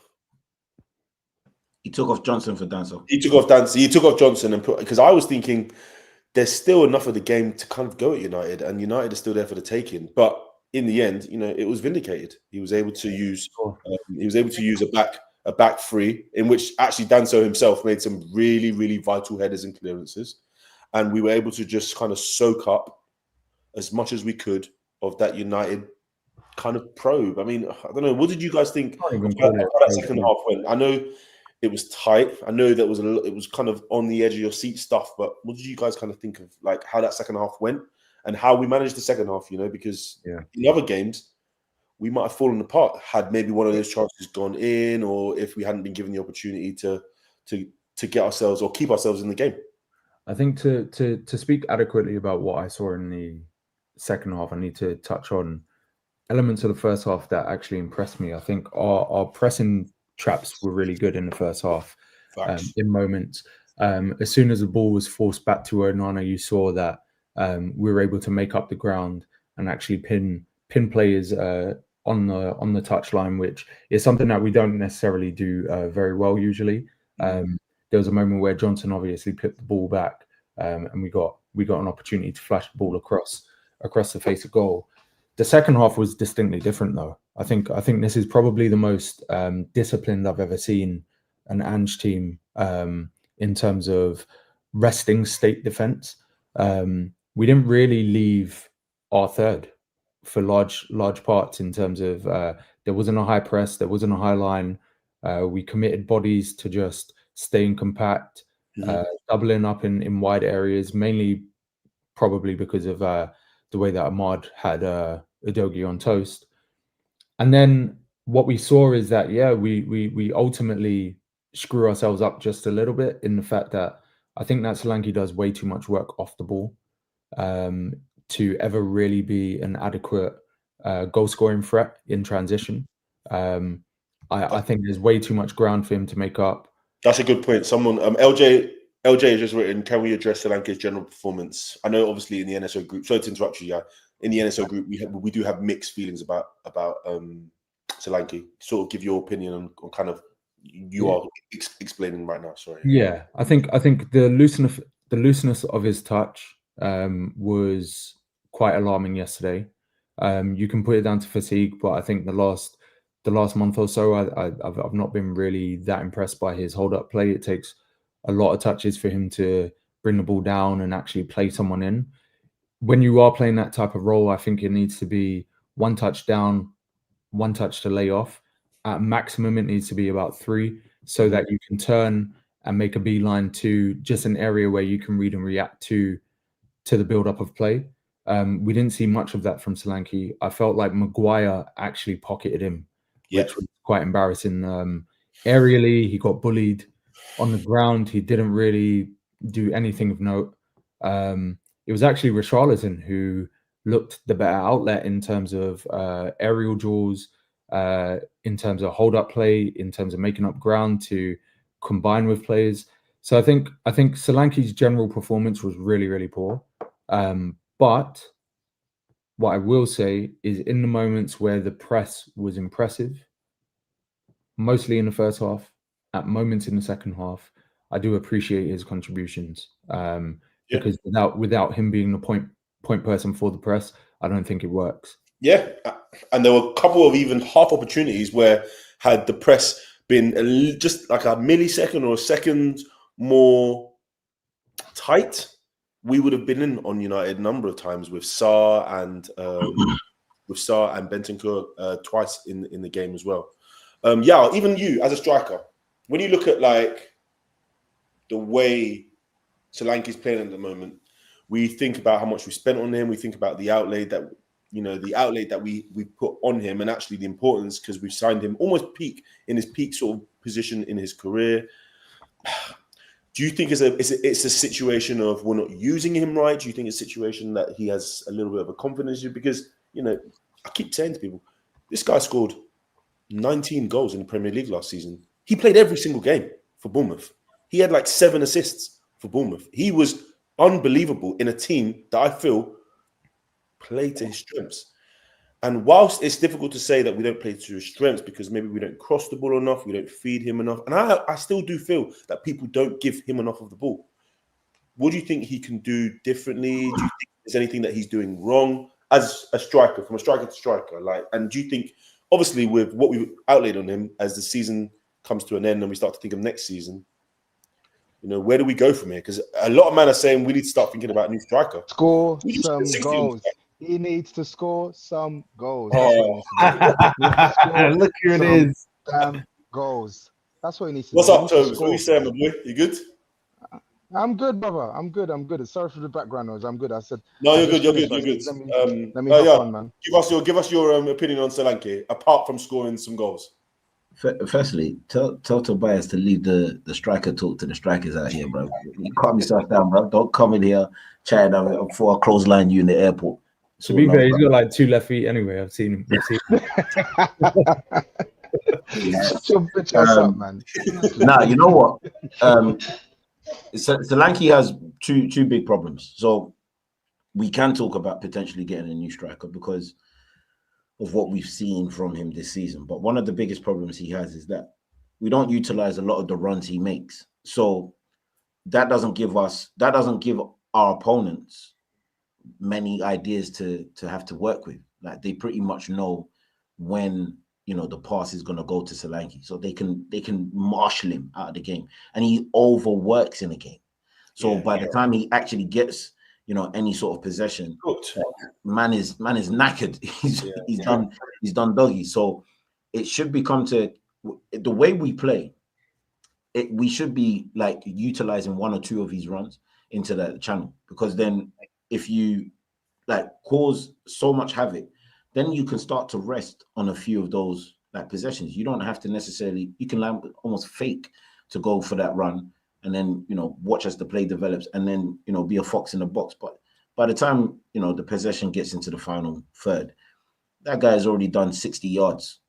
He took off Johnson for Danso. He took off Dancy. He took off Johnson and put, because I was thinking there's still enough of the game to kind of go at United, and United is still there for the taking. But in the end, it was vindicated. He was able to use a back three, in which actually Danso himself made some really, really vital headers and clearances, and we were able to just kind of soak up as much as we could of that United kind of probe. I mean, I don't know. What did you guys think how that second half went? I know it was tight. I know that it was kind of on the edge of your seat stuff. But what did you guys kind of think of, like, how that second half went and how we managed the second half? Because in other games we might have fallen apart had maybe one of those chances gone in, or if we hadn't been given the opportunity to get ourselves or keep ourselves in the game. I think to speak adequately about what I saw in the second half, I need to touch on elements of the first half that actually impressed me. I think our pressing traps were really good in the first half. In moments. As soon as the ball was forced back to Onana, you saw that we were able to make up the ground and actually pin players on the touchline, which is something that we don't necessarily do very well usually. There was a moment where Johnson obviously picked the ball back, and we got an opportunity to flash the ball across the face of goal. The second half was distinctly different, though. I think this is probably the most disciplined I've ever seen an Ange team in terms of resting state defense. We didn't really leave our third for large parts in terms of there wasn't a high press, there wasn't a high line. We committed bodies to just staying compact, doubling up in wide areas, mainly probably because of the way that Ahmad had Udogie on toast. And then what we saw is that, we ultimately screw ourselves up just a little bit in the fact that I think that Solanke does way too much work off the ball to ever really be an adequate goal scoring threat in transition. I think there's way too much ground for him to make up. That's a good point. Someone, LJ has just written, can we address Solanke's general performance? I know obviously in the NSO group, sorry to interrupt you, in the NSO group, we do have mixed feelings about Solanke. Sort of give your opinion on kind of you are explaining right now. Sorry. Yeah, I think the looseness of his touch was quite alarming yesterday. You can put it down to fatigue, but I think the last month or so, I've not been really that impressed by his hold up play. It takes a lot of touches for him to bring the ball down and actually play someone in. When you are playing that type of role, I think it needs to be one touch down, one touch to lay off. At maximum, it needs to be about 3 so that you can turn and make a beeline to just an area where you can read and react to the build-up of play. We didn't see much of that from Solanke. I felt like Maguire actually pocketed him, which was quite embarrassing. Aerially, he got bullied. On the ground, he didn't really do anything of note. It was actually Richarlison who looked the better outlet in terms of aerial duels, in terms of hold-up play, in terms of making up ground to combine with players. So I think Solanke's general performance was really, really poor. But what I will say is in the moments where the press was impressive, mostly in the first half, at moments in the second half, I do appreciate his contributions. Because without him being the point person for the press, I don't think it works. Yeah, and there were a couple of even half opportunities where had the press been just like a millisecond or a second more tight, we would have been in on United a number of times with Sarr and Bentancur twice in the game as well. Even you as a striker, when you look at like the way Solanke's playing at the moment, we think about how much we spent on him. We think about the outlay that we put on him, and actually the importance because we've signed him almost in his peak sort of position in his career. Do you think it's a situation of we're not using him right? Do you think it's a situation that he has a little bit of a confidence issue? Because I keep saying to people, this guy scored 19 goals in the Premier League last season. He played every single game for Bournemouth. He had like 7 assists for Bournemouth. He was unbelievable in a team that I feel played to his strengths. And whilst it's difficult to say that we don't play to his strengths because maybe we don't cross the ball enough, we don't feed him enough, and I still do feel that people don't give him enough of the ball. What do you think he can do differently? Do you think there's anything that he's doing wrong as a striker, from a striker to striker? And do you think, obviously, with what we've outlaid on him, as the season comes to an end and we start to think of next season, where do we go from here? Because a lot of men are saying we need to start thinking about a new striker. Score some goals. He needs to score some goals. That's what he needs to do. He needs to score Look who it some is. damn goals. That's what he needs to What's do. up, Tobes? What are you saying, my boy? You good? I'm good, brother. I'm good. Sorry for the background noise. I'm good. I said. No, you're good. You're good. Let me hop on, man. Give us your opinion on Solanke, apart from scoring some goals. Firstly, tell Tobias to leave the striker talk to the strikers out here, bro. You calm yourself down, bro. Don't come in here chatting before I clothesline you in the airport. To be fair, he's got like 2 left feet anyway. I've seen him. Shut your bitch ass up, man. Nah, you know what? Solanke has two big problems. So we can talk about potentially getting a new striker because of what we've seen from him this season. But one of the biggest problems he has is that we don't utilize a lot of the runs he makes. So that doesn't give our opponents many ideas to have to work with. Like, they pretty much know when the pass is going to go to Solanke, so they can marshal him out of the game, and he overworks in the game. So by the time he actually gets any sort of possession, man is knackered. He's done doggy. So it should become to the way we play. We should be like utilizing 1 or 2 of his runs into that channel, because then if you like cause so much havoc, then you can start to rest on a few of those like possessions. You don't have to necessarily, you can almost fake to go for that run and then watch as the play develops and then be a fox in the box. But by the time the possession gets into the final third, that guy has already done 60 yards.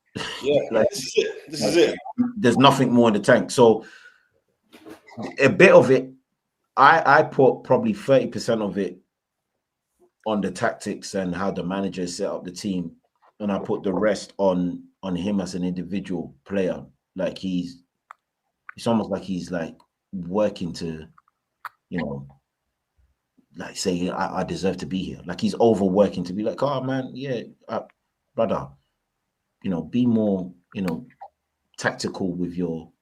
Yeah, this is it. There's nothing more in the tank. So a bit of it, I put probably 30% of it on the tactics and how the manager set up the team, and I put the rest on him as an individual player. Like it's almost like he's like working to, like say I deserve to be here. Like he's overworking to be like, oh man, yeah, brother, be more, tactical with your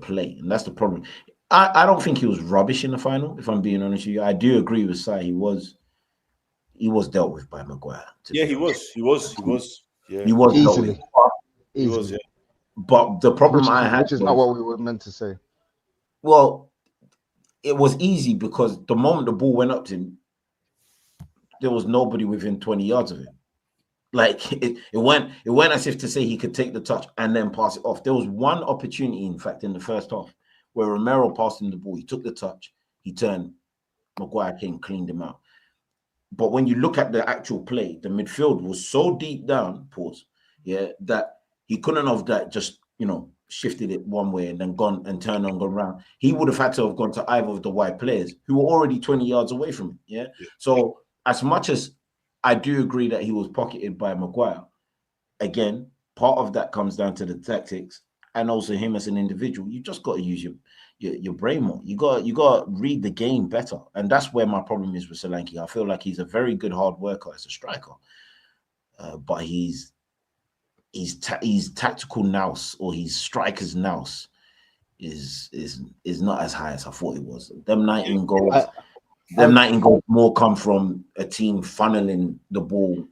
play, and that's the problem. I don't think he was rubbish in the final. If I'm being honest with you, I do agree with Sai. He was dealt with by Maguire. Yeah, he was. Yeah, he was easily. He was. Yeah. But the problem I had, which is not what we were meant to say. Well, it was easy because the moment the ball went up to him, there was nobody within 20 yards of him. Like it went as if to say he could take the touch and then pass it off. There was one opportunity, in fact, in the first half where Romero passed him the ball. He took the touch, he turned, Maguire came, cleaned him out. But when you look at the actual play, the midfield was so deep down, that he couldn't have that just, shifted it one way and then gone and turned and gone around. He would have had to have gone to either of the wide players who were already 20 yards away from him. Yeah. So as much as I do agree that he was pocketed by Maguire, again, part of that comes down to the tactics and also him as an individual. You just got to use your brain more. You got to read the game better, and that's where my problem is with Solanke. I feel like he's a very good hard worker as a striker, but he's tactical nous, or his striker's nous is not as high as I thought it was. Them 19 goals. Them 19 goals more come from a team funneling the ball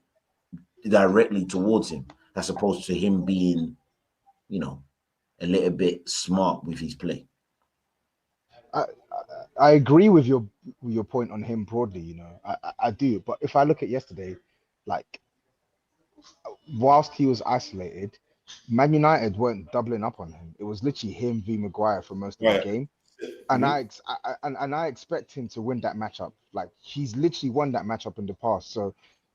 directly towards him, as opposed to him being, a little bit smart with his play. I agree with your point on him broadly. I do. But if I look at yesterday, like, whilst he was isolated, Man United weren't doubling up on him. It was literally him v Maguire for most of the game. And I expect him to win that matchup. Like, he's literally won that matchup in the past. So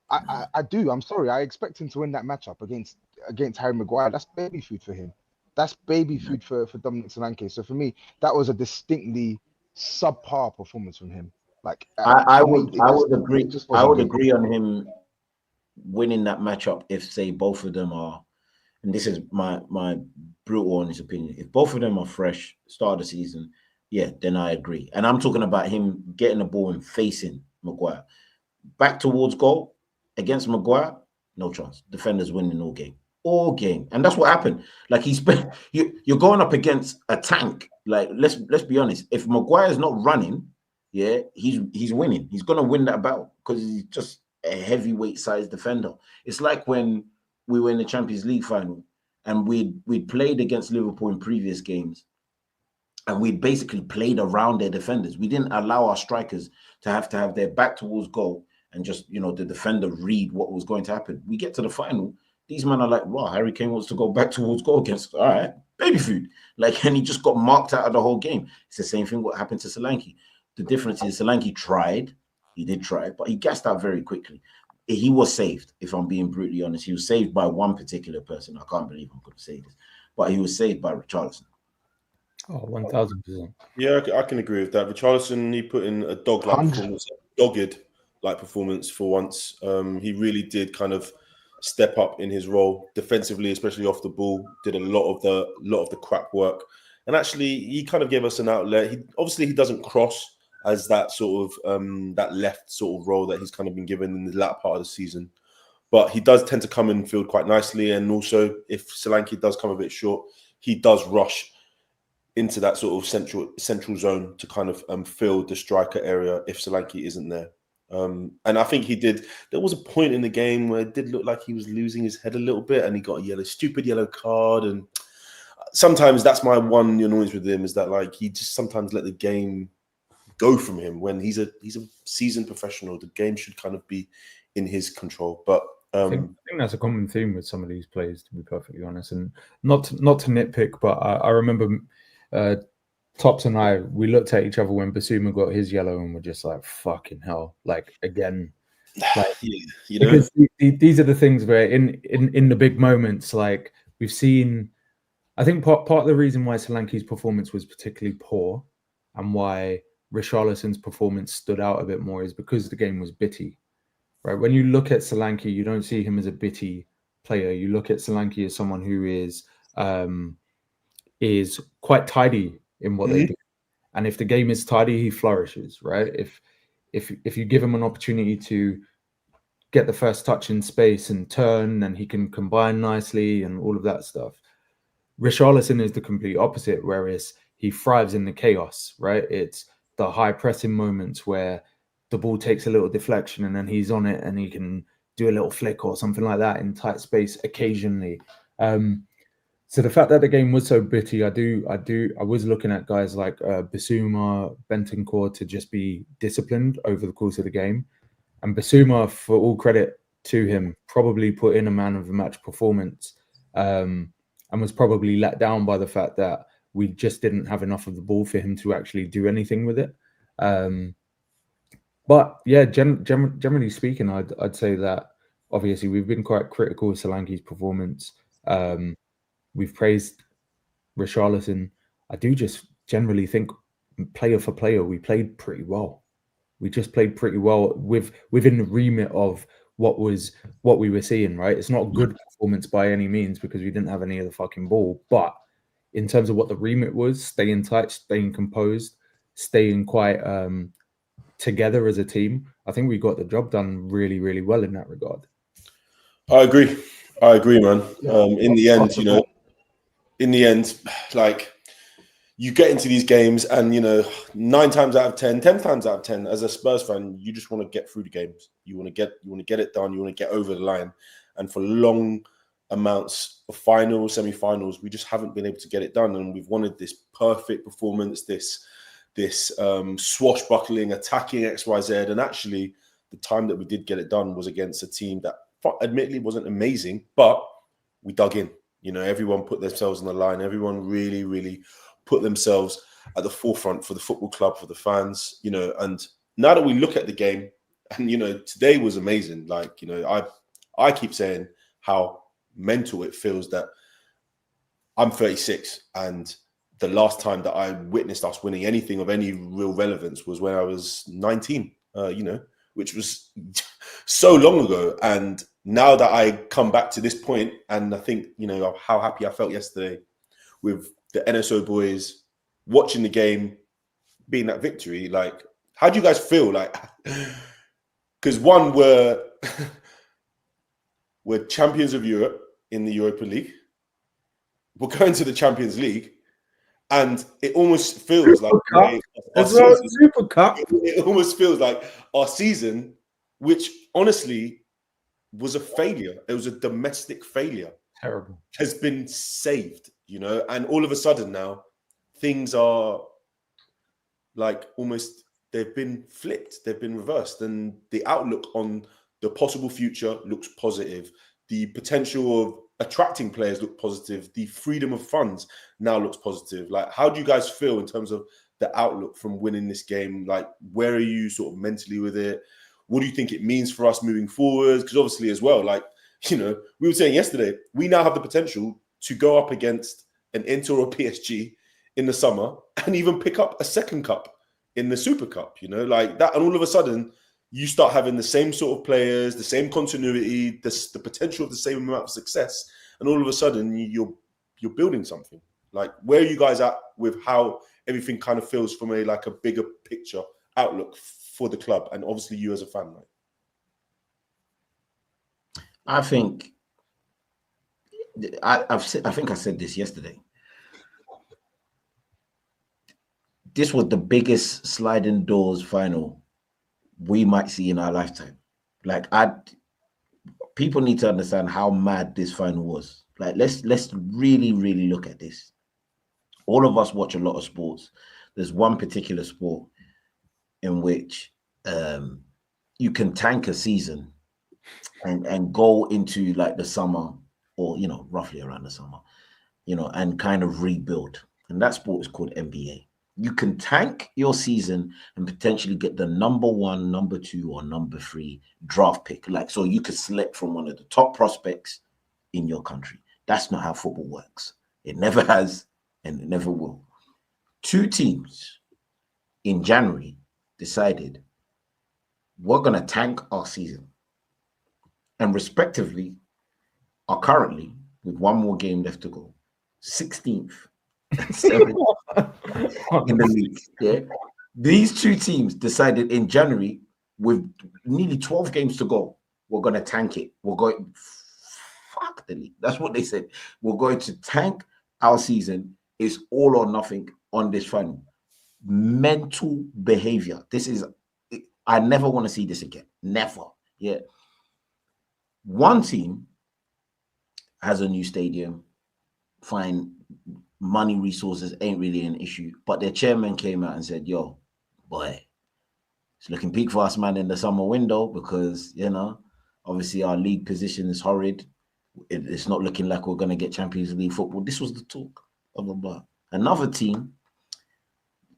I do. I'm sorry. I expect him to win that matchup against Harry Maguire. That's baby food for him. That's baby food for Dominic Solanke. So for me, that was a distinctly subpar performance from him. Like, I would agree. I would agree on him winning that matchup if, say, both of them are, and this is my brutal honest opinion, if both of them are fresh, start of the season, yeah, then I agree. And I'm talking about him getting the ball and facing Maguire. Back towards goal against Maguire, no chance. Defenders winning all game. And that's what happened. Like you're going up against a tank. Like, let's be honest. If Maguire's not running, yeah, he's winning. He's gonna win that battle because he's just a heavyweight sized defender. It's like when we were in the Champions League final and we'd played against Liverpool in previous games, and we'd basically played around their defenders. We didn't allow our strikers to have their back towards goal and just, the defender read what was going to happen. We get to the final, these men are like, wow, Harry Kane wants to go back towards goal against, all right, baby food. Like, and he just got marked out of the whole game. It's the same thing what happened to Solanke. The difference is Solanke tried, he did try, but he gassed out very quickly. He was saved, if I'm being brutally honest. He was saved by one particular person. I can't believe I'm going to say this, but he was saved by Richarlison. Oh, 1000%. Yeah, I can agree with that. Richarlison, he put in a dogged performance for once. He really did kind of step up in his role defensively, especially off the ball. Did a lot of the crap work, and actually, he kind of gave us an outlet. He doesn't cross as that sort of that left sort of role that he's kind of been given in the latter part of the season, but he does tend to come in field quite nicely. And also, if Solanke does come a bit short, he does rush into that sort of central zone to kind of fill the striker area if Solanke isn't there. And I think he did. There was a point in the game where it did look like he was losing his head a little bit, and he got a stupid yellow card. And sometimes that's my one annoyance with him, is that like he just sometimes let the game go from him when he's a seasoned professional. The game should kind of be in his control. But I think that's a common theme with some of these players, to be perfectly honest. And not to nitpick, but I remember Tops and I, we looked at each other when Basuma got his yellow and we're just like, fucking hell. Like, again, like, because these are the things where in the big moments, like we've seen, I think part of the reason why Solanke's performance was particularly poor and why Richarlison's performance stood out a bit more is because the game was bitty, right? When you look at Solanke, you don't see him as a bitty player. You look at Solanke as someone who is quite tidy in what they do, and if the game is tidy, he flourishes, right? If you give him an opportunity to get the first touch in space and turn, and he can combine nicely and all of that stuff. Richarlison is the complete opposite, whereas he thrives in the chaos, right? It's the high pressing moments where the ball takes a little deflection and then he's on it and he can do a little flick or something like that in tight space occasionally. So the fact that the game was so bitty, I was looking at guys like Basuma, Bentancur to just be disciplined over the course of the game. And Basuma, for all credit to him, probably put in a man of the match performance and was probably let down by the fact that we just didn't have enough of the ball for him to actually do anything with it. But yeah, generally speaking, I'd say that obviously we've been quite critical of Solanke's performance. We've praised Richarlison. I do just generally think player for player, we played pretty well. We just played pretty well within the remit of what we were seeing, right? It's not a good performance by any means because we didn't have any of the fucking ball. But in terms of what the remit was, staying tight, staying composed, staying quite together as a team, I think we got the job done really, really well in that regard. I agree, man. In the end, like you get into these games and, 9 times out of 10, 10 times out of 10, as a Spurs fan, you just want to get through the games. You want to get it done. You want to get over the line. And for long amounts of finals, semi-finals, we just haven't been able to get it done. And we've wanted this perfect performance, this swashbuckling, attacking XYZ. And actually, the time that we did get it done was against a team that admittedly wasn't amazing, but we dug in. Everyone put themselves on the line. Everyone really, really put themselves at the forefront for the football club, for the fans, and now that we look at the game and, today was amazing. Like, I keep saying how mental it feels that I'm 36 and the last time that I witnessed us winning anything of any real relevance was when I was 19, which was so long ago. And now that I come back to this point, and I think, you know, how happy I felt yesterday with the NSO boys watching the game, being that victory, like, how do you guys feel? Like, because one, we're champions of Europe in the Europa League. We're going to the Champions League, and it almost feels like Super Cup. It almost feels like our season, which honestly was a failure. It was a domestic failure. Terrible. Has been saved, you know, and all of a sudden now things are like almost, they've been flipped, they've been reversed, and the outlook on the possible future looks positive. The potential of attracting players look positive. The freedom of funds now looks positive. Like, how do you guys feel in terms of the outlook from winning this game? Like, where are you sort of mentally with it? What do you think it means for us moving forward? Because obviously as well, like, you know, we were saying yesterday, we now have the potential to go up against an Inter or PSG in the summer and even pick up a second cup in the Super Cup, you know, like that. And all of a sudden, you start having the same sort of players, the same continuity, the potential of the same amount of success. And all of a sudden, you're building something. Like, where are you guys at with how everything kind of feels from a bigger picture outlook for the club, and obviously you as a fan, right? I think I think I said this yesterday. This was the biggest sliding doors final we might see in our lifetime. Like, people need to understand how mad this final was. Like, let's really, really look at this. All of us watch a lot of sports. There's one particular sport in which you can tank a season and go into like the summer, or, you know, roughly around the summer, you know, and kind of rebuild. And that sport is called NBA. You can tank your season and potentially get the number 1, number 2, or number 3 draft pick. Like, so you could select from one of the top prospects in your country. That's not how football works. It never has, and it never will. 2 teams in January decided, we're going to tank our season, and respectively are currently, with 1 more game left to go, 16th and 7th in the league. Yeah, these 2 teams decided in January, with nearly 12 games to go, we're going to tank it. We're going, fuck the league. That's what they said. We're going to tank our season. It's all or nothing on this final. Mental behavior. This is, I never want to see this again. Never. Yeah. One team has a new stadium. Fine. Money, resources ain't really an issue. But their chairman came out and said, yo, boy, it's looking peak for us, man, in the summer window, because, you know, obviously our league position is horrid. It's not looking like we're going to get Champions League football. This was the talk. Blah, blah, blah. Another team,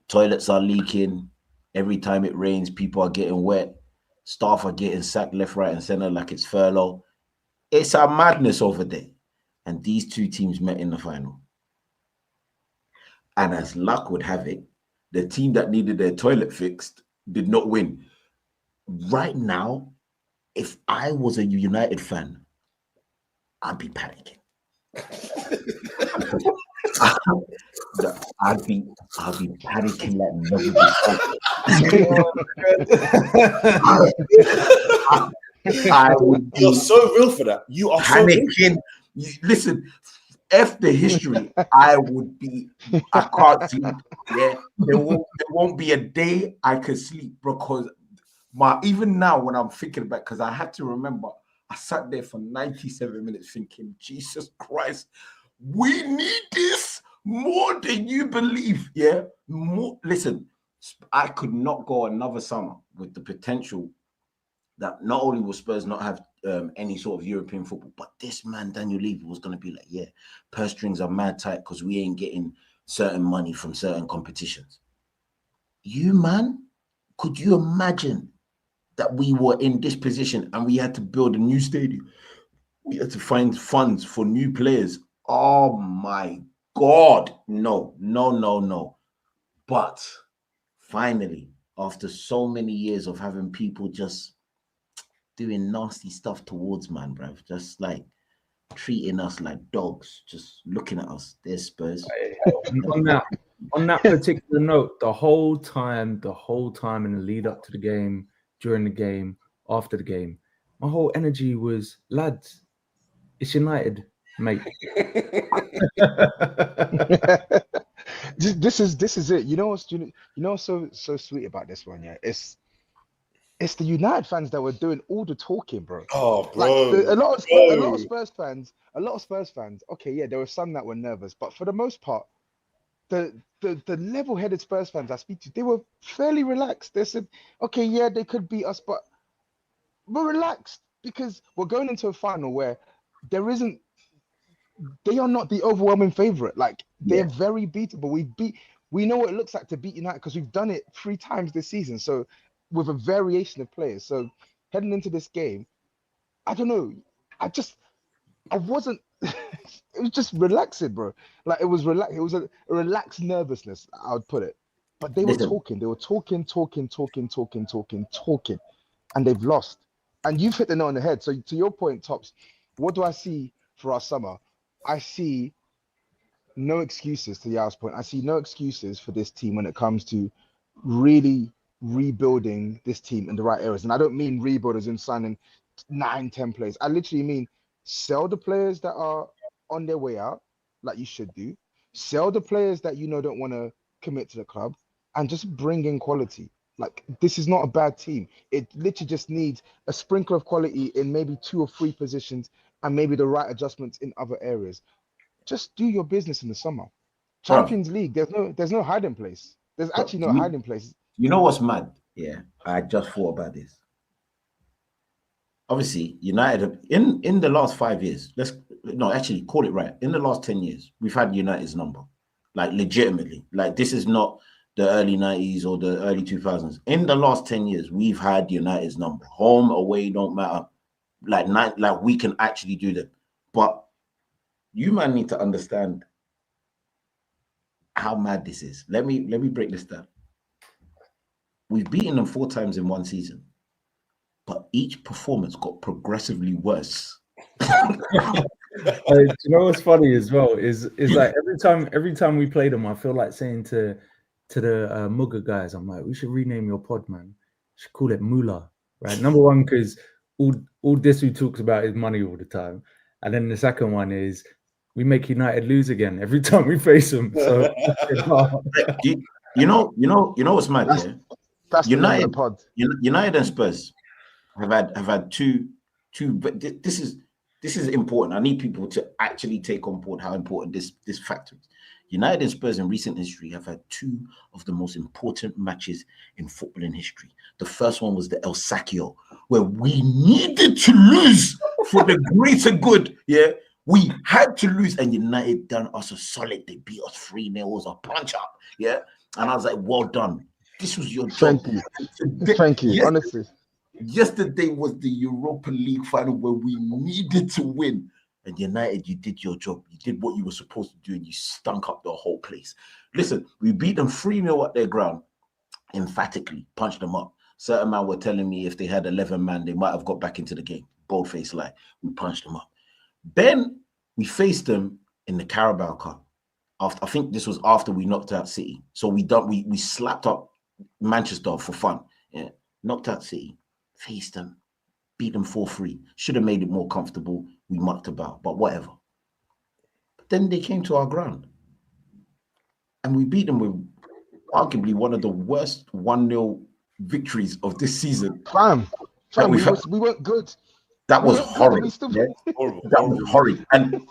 toilets are leaking. Every time it rains, people are getting wet. Staff are getting sacked left, right, and center like it's furlough. It's a madness over there. And these 2 teams met in the final. And as luck would have it, the team that needed their toilet fixed did not win. Right now, if I was a United fan, I'd be panicking. I'd be panicking like never before. I would be. You're so real for that. You are panicking. So listen, F the history. I would be. I can't sleep. Yeah, there won't be a day I could sleep, because even now when I'm thinking about, because I had to remember, I sat there for 97 minutes thinking, Jesus Christ, we need this more than you believe. Yeah, more. Listen, I could not go another summer with the potential that not only will Spurs not have any sort of European football, but this man, Daniel Levy, was going to be like, yeah, purse strings are mad tight because we ain't getting certain money from certain competitions. You, man, could you imagine that we were in this position and we had to build a new stadium? We had to find funds for new players. Oh, my God. No. But finally, after so many years of having people just doing nasty stuff towards man, bruv. Just like treating us like dogs, just looking at us. There's Spurs. On that particular note, the whole time in the lead up to the game, during the game, after the game, my whole energy was, lads, it's United, mate. This is it. You know what's so sweet about this one, yeah? It's the United fans that were doing all the talking, bro. Oh, bro. Like a lot of Spurs fans. Okay, yeah, there were some that were nervous, but for the most part, the level-headed Spurs fans I speak to, they were fairly relaxed. They said, okay, yeah, they could beat us, but we're relaxed because we're going into a final where they are not the overwhelming favorite. Like they're very beatable. We know what it looks like to beat United because we've done it 3 times this season. So with a variation of players. So heading into this game, I don't know. I wasn't. It was just relaxing, bro. Like it was relaxed. It was a relaxed nervousness, I would put it. But they were talking. They were talking, and they've lost. And you've hit the nail on the head. So to your point, Tops, what do I see for our summer? I see no excuses, to Yao's point. I see no excuses for this team when it comes to really rebuilding this team in the right areas. And I don't mean rebuild as in signing 9-10 players. I literally mean sell the players that are on their way out, like you should do. Sell the players that don't want to commit to the club, and just bring in quality. Like, this is not a bad team. It literally just needs a sprinkle of quality in maybe 2 or 3 positions and maybe the right adjustments in other areas. Just do your business in the summer. Champions League, there's no hiding place. There's actually no hiding place. You know what's mad? Yeah, I just thought about this. Obviously, United in the last 5 years, actually call it right. In the last 10 years, we've had United's number. Like legitimately. Like this is not the early 90s or the early 2000s. In the last 10 years, we've had United's number. Home, away, don't matter. Like we can actually do that. But you man need to understand how mad this is. Let me break this down. We've beaten them 4 times in one season, but each performance got progressively worse. You know what's funny as well is like every time we play them, I feel like saying to the Mugger guys, I'm like, we should rename your pod, man. We should call it Moolah, right? Number one, because all this who talks about is money all the time, and then the second one is we make United lose again every time we face them. So you know what's mad? That's United, the pod. United and Spurs have had two. But this is important. I need people to actually take on board how important this factor is. United and Spurs in recent history have had 2 of the most important matches in footballing history. The first one was the El Sacchio, where we needed to lose for the greater good. Yeah, we had to lose, and United done us a solid. They beat us 3-0. It was a punch up. Yeah, and I was like, well done. This was your job. Thank you. Honestly. Yesterday was the Europa League final where we needed to win. And United, you did your job. You did what you were supposed to do, and you stunk up the whole place. Listen, we beat them 3-0 at their ground, emphatically, punched them up. Certain man were telling me if they had 11 man, they might have got back into the game. Bold-faced lie. We punched them up. Then we faced them in the Carabao Cup. I think this was after we knocked out City. So we slapped up Manchester for fun. Yeah, knocked out City. Faced them, beat them 4-3. Should have made it more comfortable. We mucked about, but whatever. But then they came to our ground, and we beat them with arguably one of the worst 1-0 victories of this season. Fam, we weren't good. That was horrid. Yeah? That was horrid. And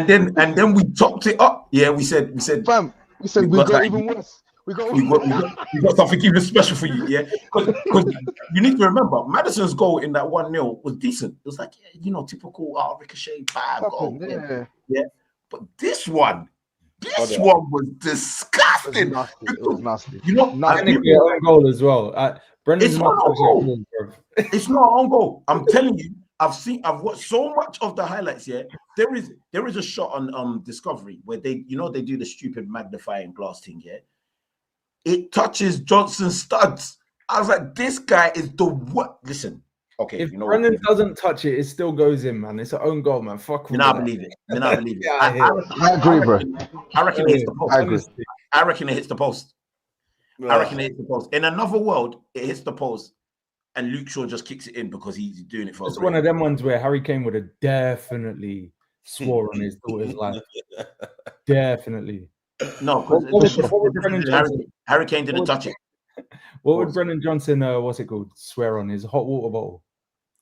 then we topped it up. Yeah, we said, fam, we got even worse. We got something even special for you, yeah. Because you need to remember, Maddison's goal in that 1-0 was decent. It was like, typical ricochet, bad goal. Yeah. But this one was disgusting. It was nasty. Technically own goal as well. It's not on goal. It's not on goal. I'm telling you, I've watched so much of the highlights. Yeah, there is a shot on Discovery where they do the stupid magnifying glass thing. Yeah. It touches Johnson's studs. I was like, this guy is the what? Listen, Okay, If you know Brennan what? doesn't touch it, it still goes in, man. It's an own goal, man. Fuck. Then I believe it. Then I believe it. Yeah, I agree, bro. I reckon it hits the post. I agree. I reckon it hits the post. I reckon it hits the post. In another world, it hits the post, and Luke Shaw just kicks it in because he's doing it for. It's one of them ones where Harry Kane would have definitely swore on his daughter's life. Definitely. No, because Harry Kane didn't touch it. What would Brennan Johnson, swear on? His hot water bottle?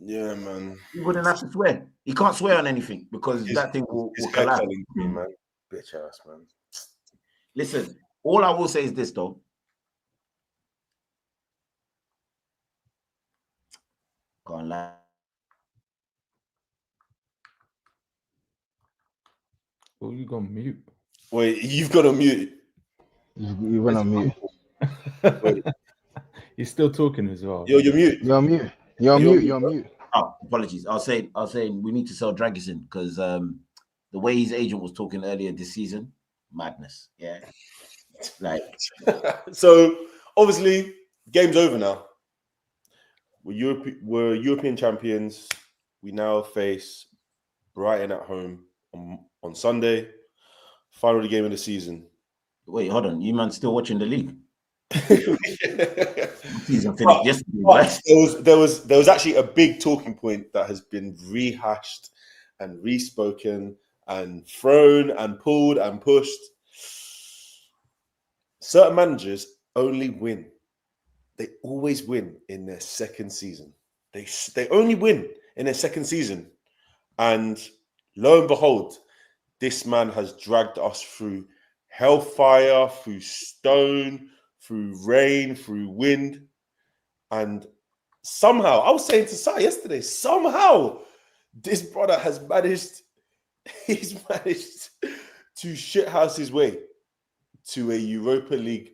Yeah, man. He wouldn't have to swear. He can't swear on anything because that thing will collapse. Man. Bitch ass, man. Listen, all I will say is this, though. Go on, lad. Oh, you gone mute. Wait, you've got to mute. You went on mute. He's still talking as well. You're mute. You're on mute. You're on mute. You're on mute. Oh, apologies. I was saying we need to sell Dragusin because the way his agent was talking earlier this season, madness. Yeah. Like So obviously, game's over now. We're European champions. We now face Brighton at home on Sunday. Final game of the season. Wait, hold on. You man still watching the league? Season finished But yesterday, right? there was actually a big talking point that has been rehashed and respoken and thrown and pulled and pushed. Certain managers only win. They always win in their second season. They only win in their second season. And lo and behold, this man has dragged us through hellfire, through stone, through rain, through wind. And somehow, I was saying to Sai yesterday, somehow this brother has managed to shithouse his way to a Europa League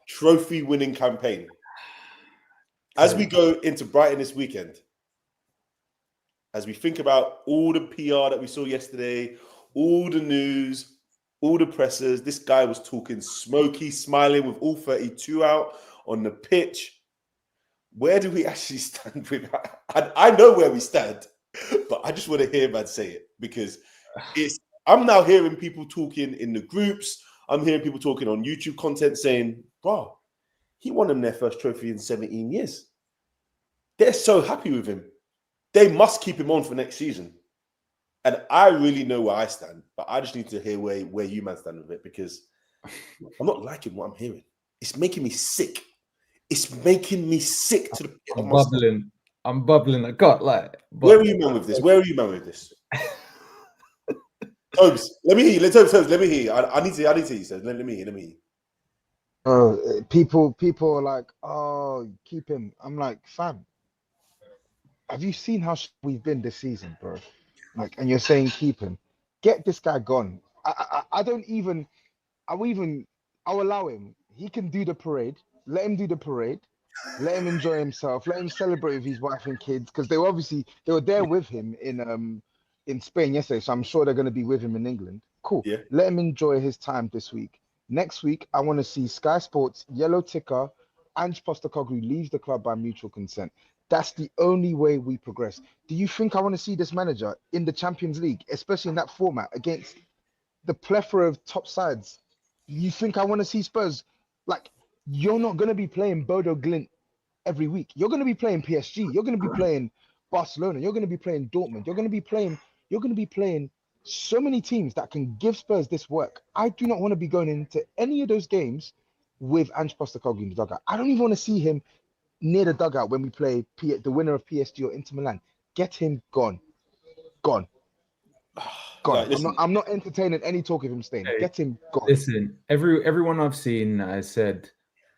trophy-winning campaign. As we go into Brighton this weekend, as we think about all the PR that we saw yesterday, all the news, all the pressers, this guy was talking smoky, smiling with all 32 out on the pitch. Where do we actually stand with that? I know where we stand, but I just want to hear man say it because I'm now hearing people talking in the groups. I'm hearing people talking on YouTube content saying, bro, he won them their first trophy in 17 years. They're so happy with him. They must keep him on for next season. And I really know where I stand, but I just need to hear where you man stand with it because I'm not liking what I'm hearing. It's making me sick. It's making me sick to the pit of my stomach. I'm bubbling. I got like. Where are you man with this? Where are you man with this? Tobes, let me hear. Tobes, let me hear. I need to hear you. Let me hear. People are like, oh, keep him. I'm like, fam, have you seen how we've been this season, bro? Like, and you're saying keep him. Get this guy gone. I'll allow him. He can do the parade. Let him do the parade. Let him enjoy himself. Let him celebrate with his wife and kids because they were there with him in Spain yesterday. So I'm sure they're going to be with him in England. Cool. Yeah. Let him enjoy his time this week. Next week, I want to see Sky Sports, yellow ticker, Ange Postecoglou leaves the club by mutual consent. That's the only way we progress. Do you think I want to see this manager in the Champions League, especially in that format against the plethora of top sides? You think I want to see Spurs? Like, you're not going to be playing Bodo Glimt every week. You're going to be playing PSG. You're going to be playing Barcelona. You're going to be playing Dortmund. You're going to be playing so many teams that can give Spurs this work. I do not want to be going into any of those games with Ange Postecoglou in the dugout. I don't even want to see him near the dugout when we play the winner of PSG or Inter Milan. Get him gone. Gone. Like, I'm not entertaining any talk of him staying. Hey, get him gone. Listen, everyone I've seen has said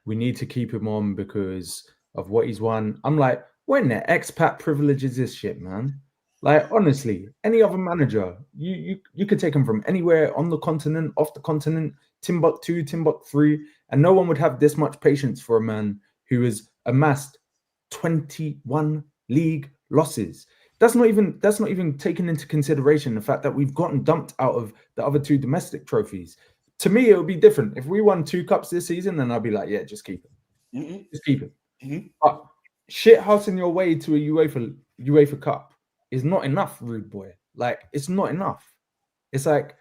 we need to keep him on because of what he's won. I'm like, when the expat privilege is this shit, man? Like, honestly, any other manager, you could take him from anywhere on the continent, off the continent, Timbuktu, Timbuktu 3, and no one would have this much patience for a man who has amassed 21 league losses. That's not even taken into consideration the fact that we've gotten dumped out of the other 2 domestic trophies. To me, it would be different. If we won 2 cups this season, then I'd be like, yeah, just keep it. Mm-hmm. Just keep it. Mm-hmm. But shithousing your way to a UEFA Cup is not enough, rude boy. Like, it's not enough. It's like,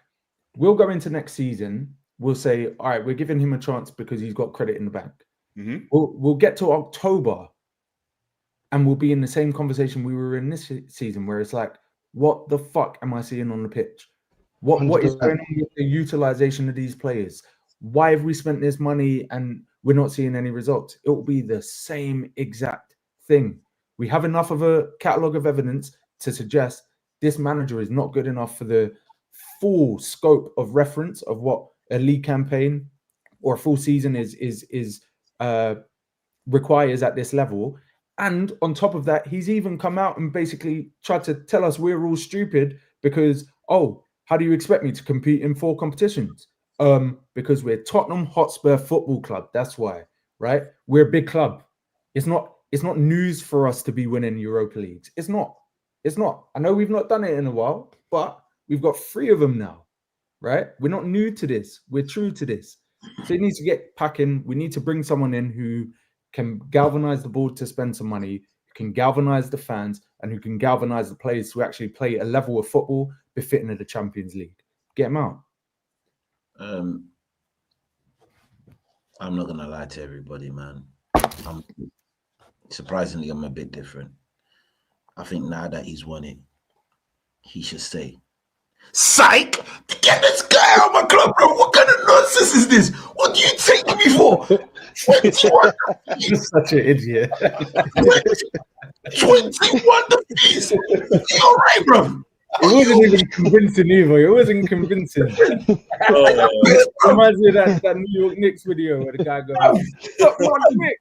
we'll go into next season, we'll say, all right, we're giving him a chance because he's got credit in the bank. We'll get to October and we'll be in the same conversation we were in this season, where it's like, what the fuck am I seeing on the pitch? What is going on with the utilization of these players? Why have we spent this money and we're not seeing any results? It will be the same exact thing. We have enough of a catalogue of evidence to suggest this manager is not good enough for the full scope of reference of what a league campaign or a full season is requires at this level. And on top of that, he's even come out and basically tried to tell us we're all stupid because, how do you expect me to compete in 4 competitions? Because we're Tottenham Hotspur Football Club. That's why, right? We're a big club. It's not news for us to be winning Europa Leagues. It's not. I know we've not done it in a while, but we've got 3 of them now, right? We're not new to this. We're true to this. So it needs to get packing. We need to bring someone in who can galvanize the board to spend some money, who can galvanize the fans, and who can galvanize the players to actually play a level of football befitting of the Champions League. Get them out. I'm not gonna lie to everybody, man. Surprisingly, I'm a bit different. I think now that he's won it, he should stay. Psych! Get this guy out of my club, bro. What kind of nonsense is this? What do you take me for? You're such an idiot. 21 defeats. You're right, bro. It wasn't even convincing either. It wasn't convincing. Reminds me of that New York Knicks video where the guy goes, "Stop one Nick."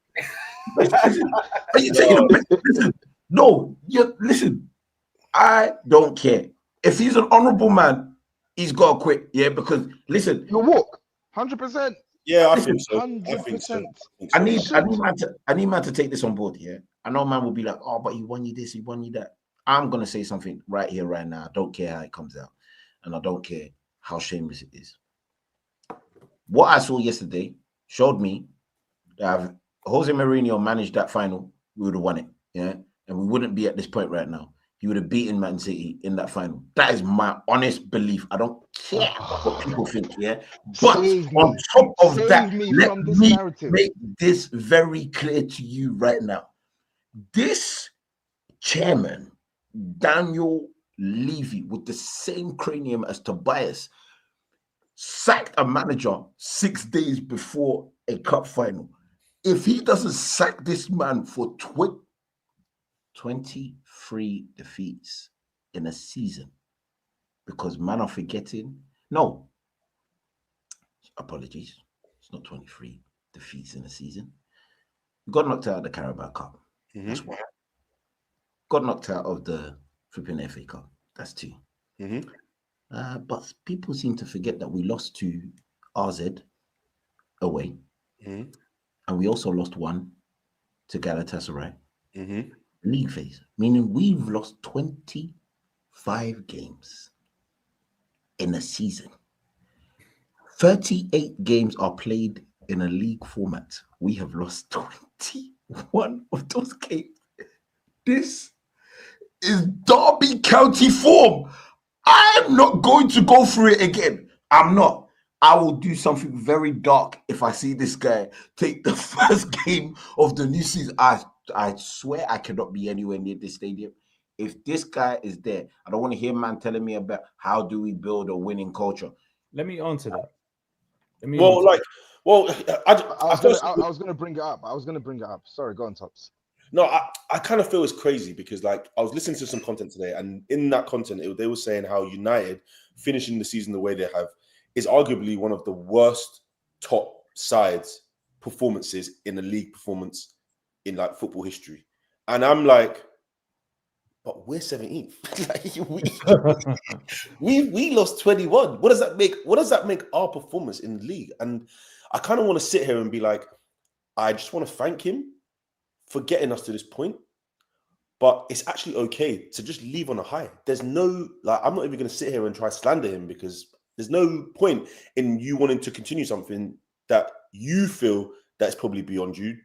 Are you taking a piss? Listen, no, listen. I don't care. If he's an honourable man, he's got to quit. Yeah, because listen, you'll walk 100%. Yeah, I think so. 100%. I need man to take this on board. Yeah, I know man will be like, oh, but he won you this, he won you that. I'm gonna say something right here, right now. I don't care how it comes out, and I don't care how shameless it is. What I saw yesterday showed me that if Jose Mourinho managed that final, we would have won it. Yeah, and we wouldn't be at this point right now. He would have beaten Man City in that final. That is my honest belief. I don't care what people think, yeah? But on top of that, let me make this very clear to you right now. This chairman, Daniel Levy, with the same cranium as Tobias, sacked a manager 6 days before a cup final. If he doesn't sack this man for 23 defeats in a season, because man are forgetting. No, apologies. It's not 23 defeats in a season. We got knocked out of the Carabao Cup. That's one. Got knocked out of the flipping FA Cup. That's 2. But people seem to forget that we lost to RZ away. And we also lost 1 to Galatasaray. League phase, meaning we've lost 25 games in a season. 38 games are played in a league format. We have lost 21 of those games. This is Derby County form. I'm not going to go through it again. I'm not. I will do something very dark if I see this guy take the first game of the new season. I swear I cannot be anywhere near this stadium. If this guy is there, I don't want to hear man telling me about how do we build a winning culture. Let me answer that. I was going to bring it up. Sorry, go on, Tops. No, I kind of feel it's crazy because, like, I was listening to some content today, and in that content, they were saying how United finishing the season the way they have is arguably one of the worst top sides performances in a league performance in like football history. And I'm like, but we're 17th. we lost 21. What does that make our performance in the league? And I kind of want to sit here and be like, I just want to thank him for getting us to this point. But it's actually okay to just leave on a high. There's no, like, I'm not even going to sit here and try to slander him because there's no point in you wanting to continue something that you feel that's probably beyond you.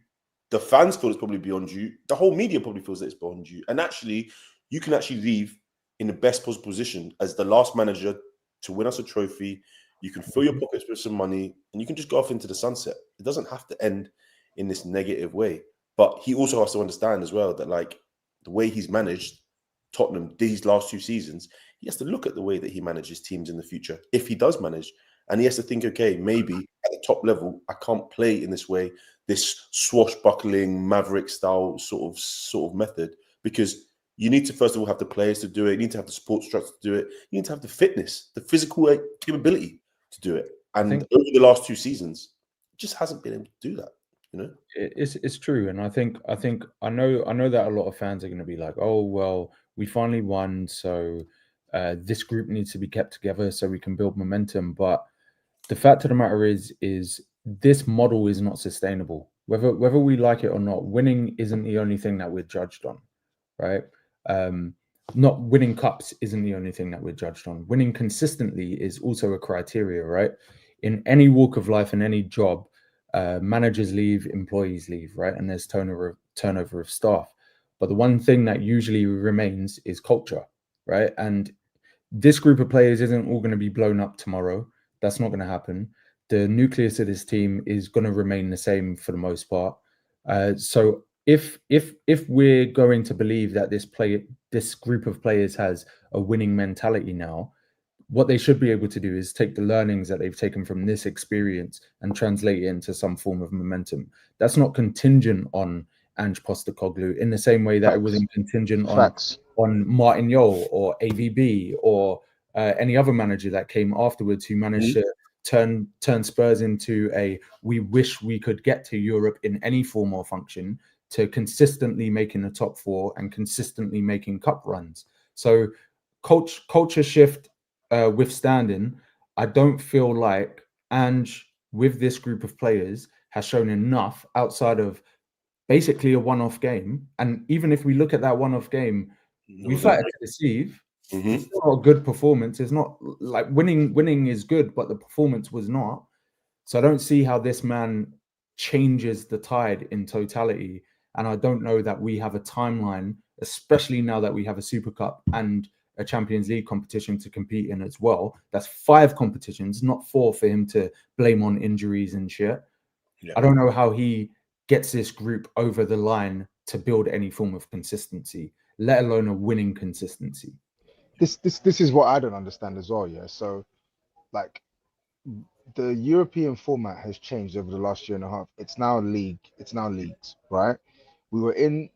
The fans feel it's probably beyond you. The whole media probably feels that it's beyond you. And actually, you can actually leave in the best possible position as the last manager to win us a trophy. You can fill your pockets with some money and you can just go off into the sunset. It doesn't have to end in this negative way. But he also has to understand as well that, like, the way he's managed Tottenham these last 2 seasons, he has to look at the way that he manages teams in the future, if he does manage. And he has to think, okay, maybe at the top level, I can't play in this way, this swashbuckling Maverick style sort of method, because you need to first of all have the players to do it. You need to have the support structure to do it. You need to have the fitness, the physical capability to do it. And over the last 2 seasons, it just hasn't been able to do that. You know, it's true, and I know that a lot of fans are going to be like, oh well, we finally won, so this group needs to be kept together so we can build momentum. But the fact of the matter is this model is not sustainable. Whether we like it or not, winning isn't the only thing that we're judged on, right? Not winning cups isn't the only thing that we're judged on. Winning consistently is also a criteria, right? In any walk of life, in any job, managers leave, employees leave, right? And there's turnover of staff. But the one thing that usually remains is culture, right? And this group of players isn't all going to be blown up tomorrow. That's not going to happen. The nucleus of this team is going to remain the same for the most part. So if we're going to believe that this group of players has a winning mentality now, what they should be able to do is take the learnings that they've taken from this experience and translate it into some form of momentum. That's not contingent on Ange Postecoglou in the same way that it wasn't contingent on Martin Jol or AVB or any other manager that came afterwards who managed to turn Spurs into a we wish we could get to Europe in any form or function, to consistently making the top 4 and consistently making cup runs. So culture shift withstanding, I don't feel like Ange with this group of players has shown enough outside of basically a one-off game. And even if we look at that one-off game, we started to deceive. It's not a good performance. It's not like winning is good, but the performance was not. So I don't see how this man changes the tide in totality. And I don't know that we have a timeline, especially now that we have a Super Cup and a Champions League competition to compete in as well. That's 5 competitions, not 4 for him to blame on injuries and shit. Yeah. I don't know how he gets this group over the line to build any form of consistency, let alone a winning consistency. This is what I don't understand as well. Yeah. So, like, the European format has changed over the last year and a half. It's now leagues, right? We were in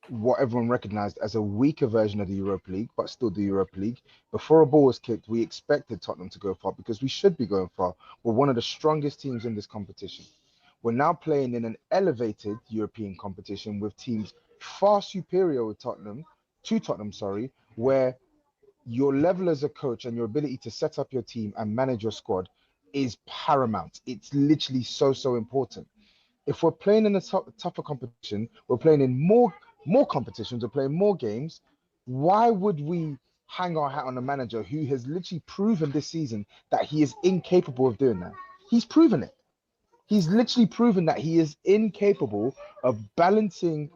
what everyone recognized as a weaker version of the Europa League, but still the Europa League. Before a ball was kicked, we expected Tottenham to go far because we should be going far. We're one of the strongest teams in this competition. We're now playing in an elevated European competition with teams far superior to Tottenham, where your level as a coach and your ability to set up your team and manage your squad is paramount. It's literally so important. If we're playing in a tougher competition, we're playing in more competitions, we're playing more games, why would we hang our hat on a manager who has literally proven this season that he is incapable of doing that? He's proven it. He's literally proven that he is incapable of balancing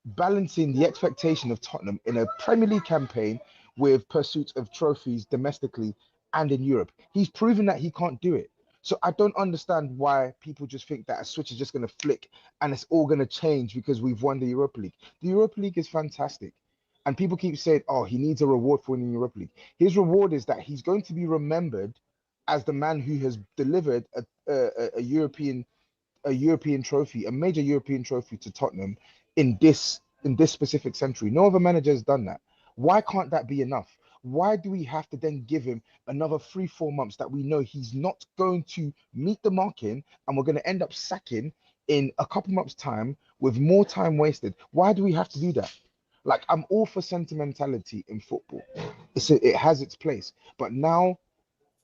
the expectation of Tottenham in a Premier League campaign with pursuit of trophies domestically and in Europe. He's proven that he can't do it. So I don't understand why people just think that a switch is just going to flick and it's all going to change because we've won the Europa League. The Europa League is fantastic. And people keep saying, oh, he needs a reward for winning the Europa League. His reward is that he's going to be remembered as the man who has delivered a European trophy, a major European trophy to Tottenham in this specific century. No other manager has done that. Why can't that be enough? Why do we have to then give him another 3-4 months that we know he's not going to meet the mark in, and we're going to end up sacking in a couple months' time with more time wasted? Why do we have to do that? Like, I'm all for sentimentality in football. It has its place, but now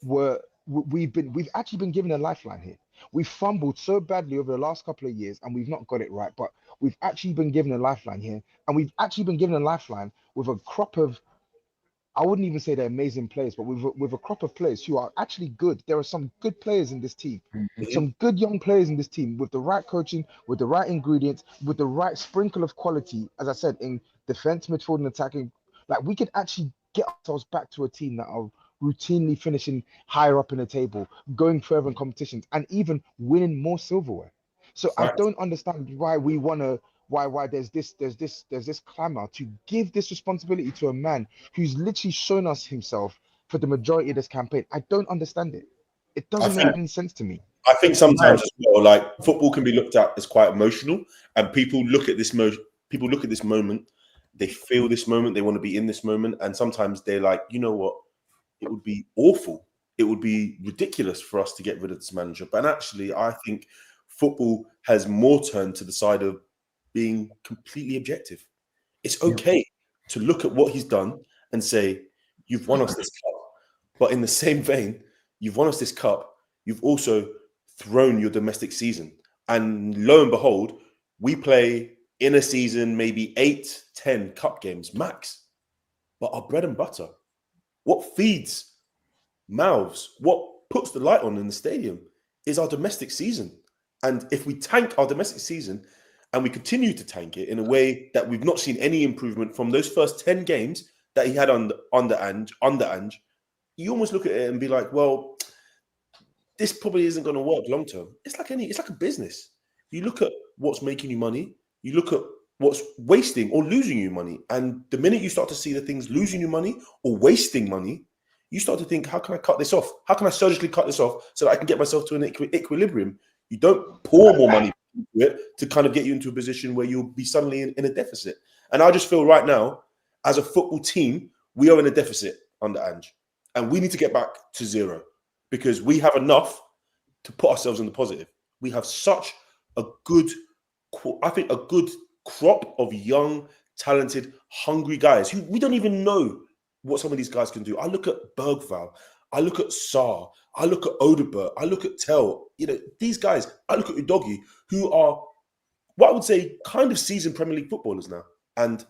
we've actually been given a lifeline here. We've fumbled so badly over the last couple of years and we've not got it right, but we've actually been given a lifeline here, and we've actually been given a lifeline with a crop of I wouldn't even say they're amazing players, but with a crop of players who are actually good. There are some good players in this team, some good young players in this team with the right coaching, with the right ingredients, with the right sprinkle of quality. As I said, in defense, midfield, and attacking, like we could actually get ourselves back to a team that are routinely finishing higher up in the table, going further in competitions, and even winning more silverware. So I Fact. don't understand why we want to why there's this clamor to give this responsibility to a man who's literally shown us himself for the majority of this campaign. I don't understand it. It I doesn't make think any sense to me. I think sometimes as well, like football can be looked at as quite emotional, and people look at this people look at this moment, they feel this moment, they want to be in this moment, and sometimes they're like, you know what, it would be awful, it would be ridiculous for us to get rid of this manager. But actually, I think football has more turned to the side of being completely objective. It's okay to look at what he's done and say, you've won us this cup. But in the same vein, you've won us this cup, you've also thrown your domestic season. And lo and behold, we play in a season maybe 8, 10 cup games max. But our bread and butter, what feeds mouths, what puts the light on in the stadium is our domestic season. And if we tank our domestic season and we continue to tank it in a way that we've not seen any improvement from those first 10 games that he had under Ange, you almost look at it and be like, well, this probably isn't going to work long term. It's like a business. You look at what's making you money, you look at what's wasting or losing you money. And the minute you start to see the things losing you money or wasting money, you start to think, how can I cut this off? How can I surgically cut this off so that I can get myself to an equilibrium? You don't pour more money into it to kind of get you into a position where you'll be suddenly in a deficit. And I just feel right now, as a football team, we are in a deficit under Ange. And we need to get back to zero because we have enough to put ourselves in the positive. We have such a good, I think, a good crop of young, talented, hungry guys who we don't even know what some of these guys can do. I look at Bergval, I look at Sarr, I look at Odebert, I look at Tell. You know, these guys, I look at Udogi, who are what I would say kind of seasoned Premier League footballers now. And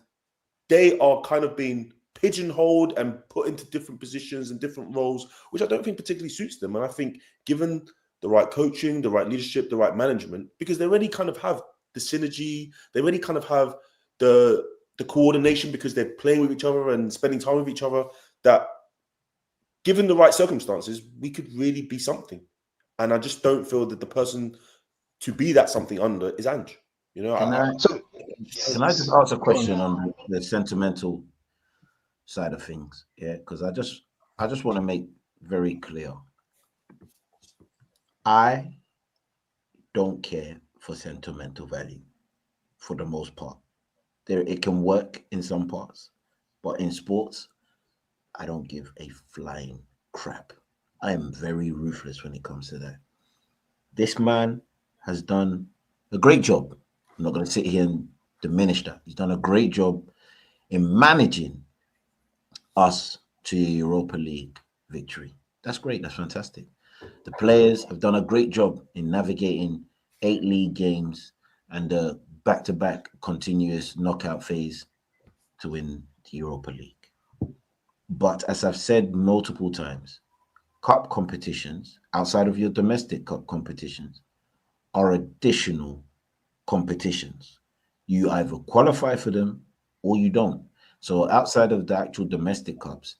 they are kind of being pigeonholed and put into different positions and different roles, which I don't think particularly suits them. And I think given the right coaching, the right leadership, the right management, because they already kind of have the synergy, they already kind of have the coordination because they're playing with each other and spending time with each other, that given the right circumstances, we could really be something. And I just don't feel that the person to be that something under is Ange. You know, Can I just ask a question on the sentimental side of things? Yeah, because I just want to make very clear. I don't care for sentimental value for the most part. It can work in some parts, but in sports, I don't give a flying crap. I am very ruthless when it comes to that. This man has done a great job. I'm not going to sit here and diminish that. He's done a great job in managing us to a Europa League victory. That's great. That's fantastic. The players have done a great job in navigating 8 league games and the back-to-back continuous knockout phase to win the Europa League. But as I've said multiple times, cup competitions outside of your domestic cup competitions are additional competitions. You either qualify for them or you don't. So outside of the actual domestic cups,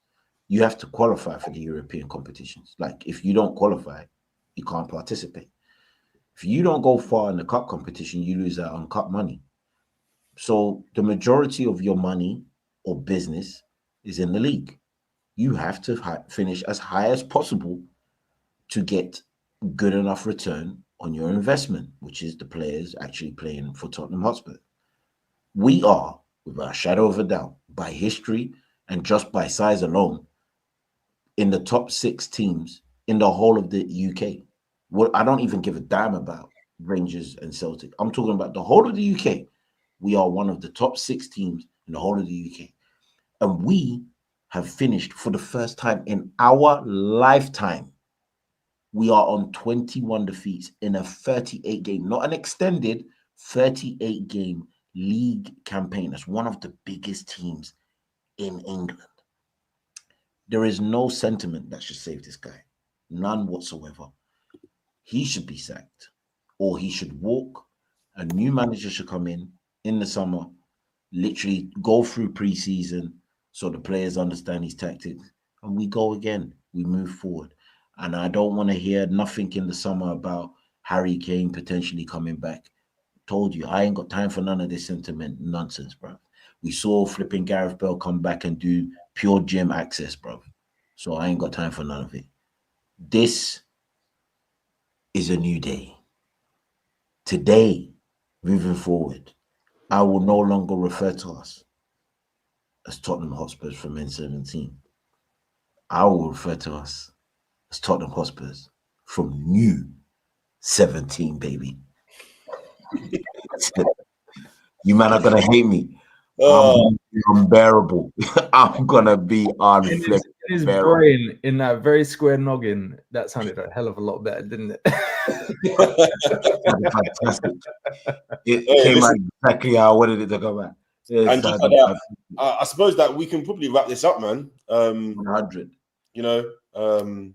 you have to qualify for the European competitions. Like if you don't qualify, you can't participate. If you don't go far in the cup competition, you lose out on cup money. So the majority of your money or business is in the league. You have to finish as high as possible to get good enough return on your investment, which is the players actually playing for Tottenham Hotspur. We are, without a shadow of a doubt, by history and just by size alone, in the top 6 teams in the whole of the UK. Well, I don't even give a damn about Rangers and Celtic. I'm talking about the whole of the UK. We are one of the top 6 teams in the whole of the UK. And we have finished for the first time in our lifetime. We are on 21 defeats in a 38 game, not an extended 38 game league campaign. That's one of the biggest teams in England. There is no sentiment that should save this guy. None whatsoever. He should be sacked or he should walk. A new manager should come in the summer, literally go through preseason so the players understand his tactics, and we go again. We move forward. And I don't want to hear nothing in the summer about Harry Kane potentially coming back. Told you, I ain't got time for none of this sentiment nonsense, bro. We saw flipping Gareth Bale come back and do pure gym access, bro. So I ain't got time for none of it. This is a new day. Today, moving forward, I will no longer refer to us as Tottenham Hotspurs from N17. I will refer to us as Tottenham Hotspurs from New 17, baby. You man are gonna hate me. I'm gonna be unbearable. I'm gonna be unflippable. In his brain, in that very square noggin, that sounded a hell of a lot better, didn't it? Fantastic. It came out exactly how I wanted it to come out. And just like that, I suppose that we can probably wrap this up, man. 100. You know,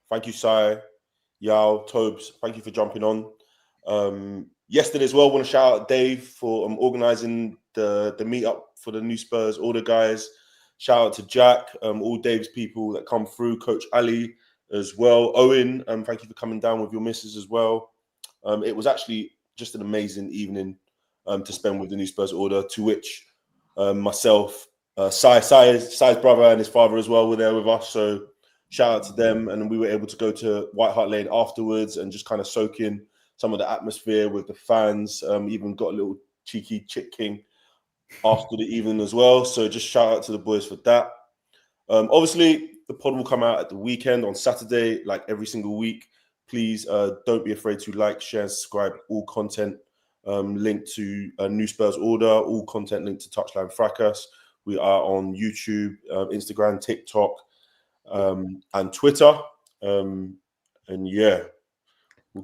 thank you, Sai, Yao, Tobes. Thank you for jumping on. Yesterday as well, I want to shout out Dave for organising the meetup for the new Spurs, all the guys. Shout out to Jack, all Dave's people that come through, Coach Ali as well. Owen, thank you for coming down with your missus as well. It was actually just an amazing evening to spend with the new Spurs order, to which myself, Sai's brother and his father as well were there with us. So shout out to them. And we were able to go to White Hart Lane afterwards and just kind of soak in some of the atmosphere with the fans. Even got a little cheeky Chick King after the evening as well. So just shout out to the boys for that. Obviously, the pod will come out at the weekend on Saturday, like every single week. Please don't be afraid to like, share, and subscribe. All content linked to New Spurs Order. All content linked to Touchline Fracas. We are on YouTube, Instagram, TikTok, and Twitter. And yeah.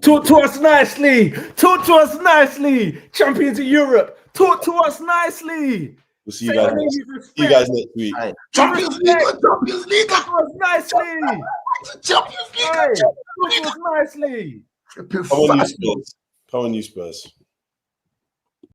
Talk to us nicely. Talk to us nicely. Champions of Europe. Talk to us nicely. We'll see you guys next week. Champions League. Champions League. Talk to us nicely. Champions League. Talk to us nicely. Come on, you Spurs.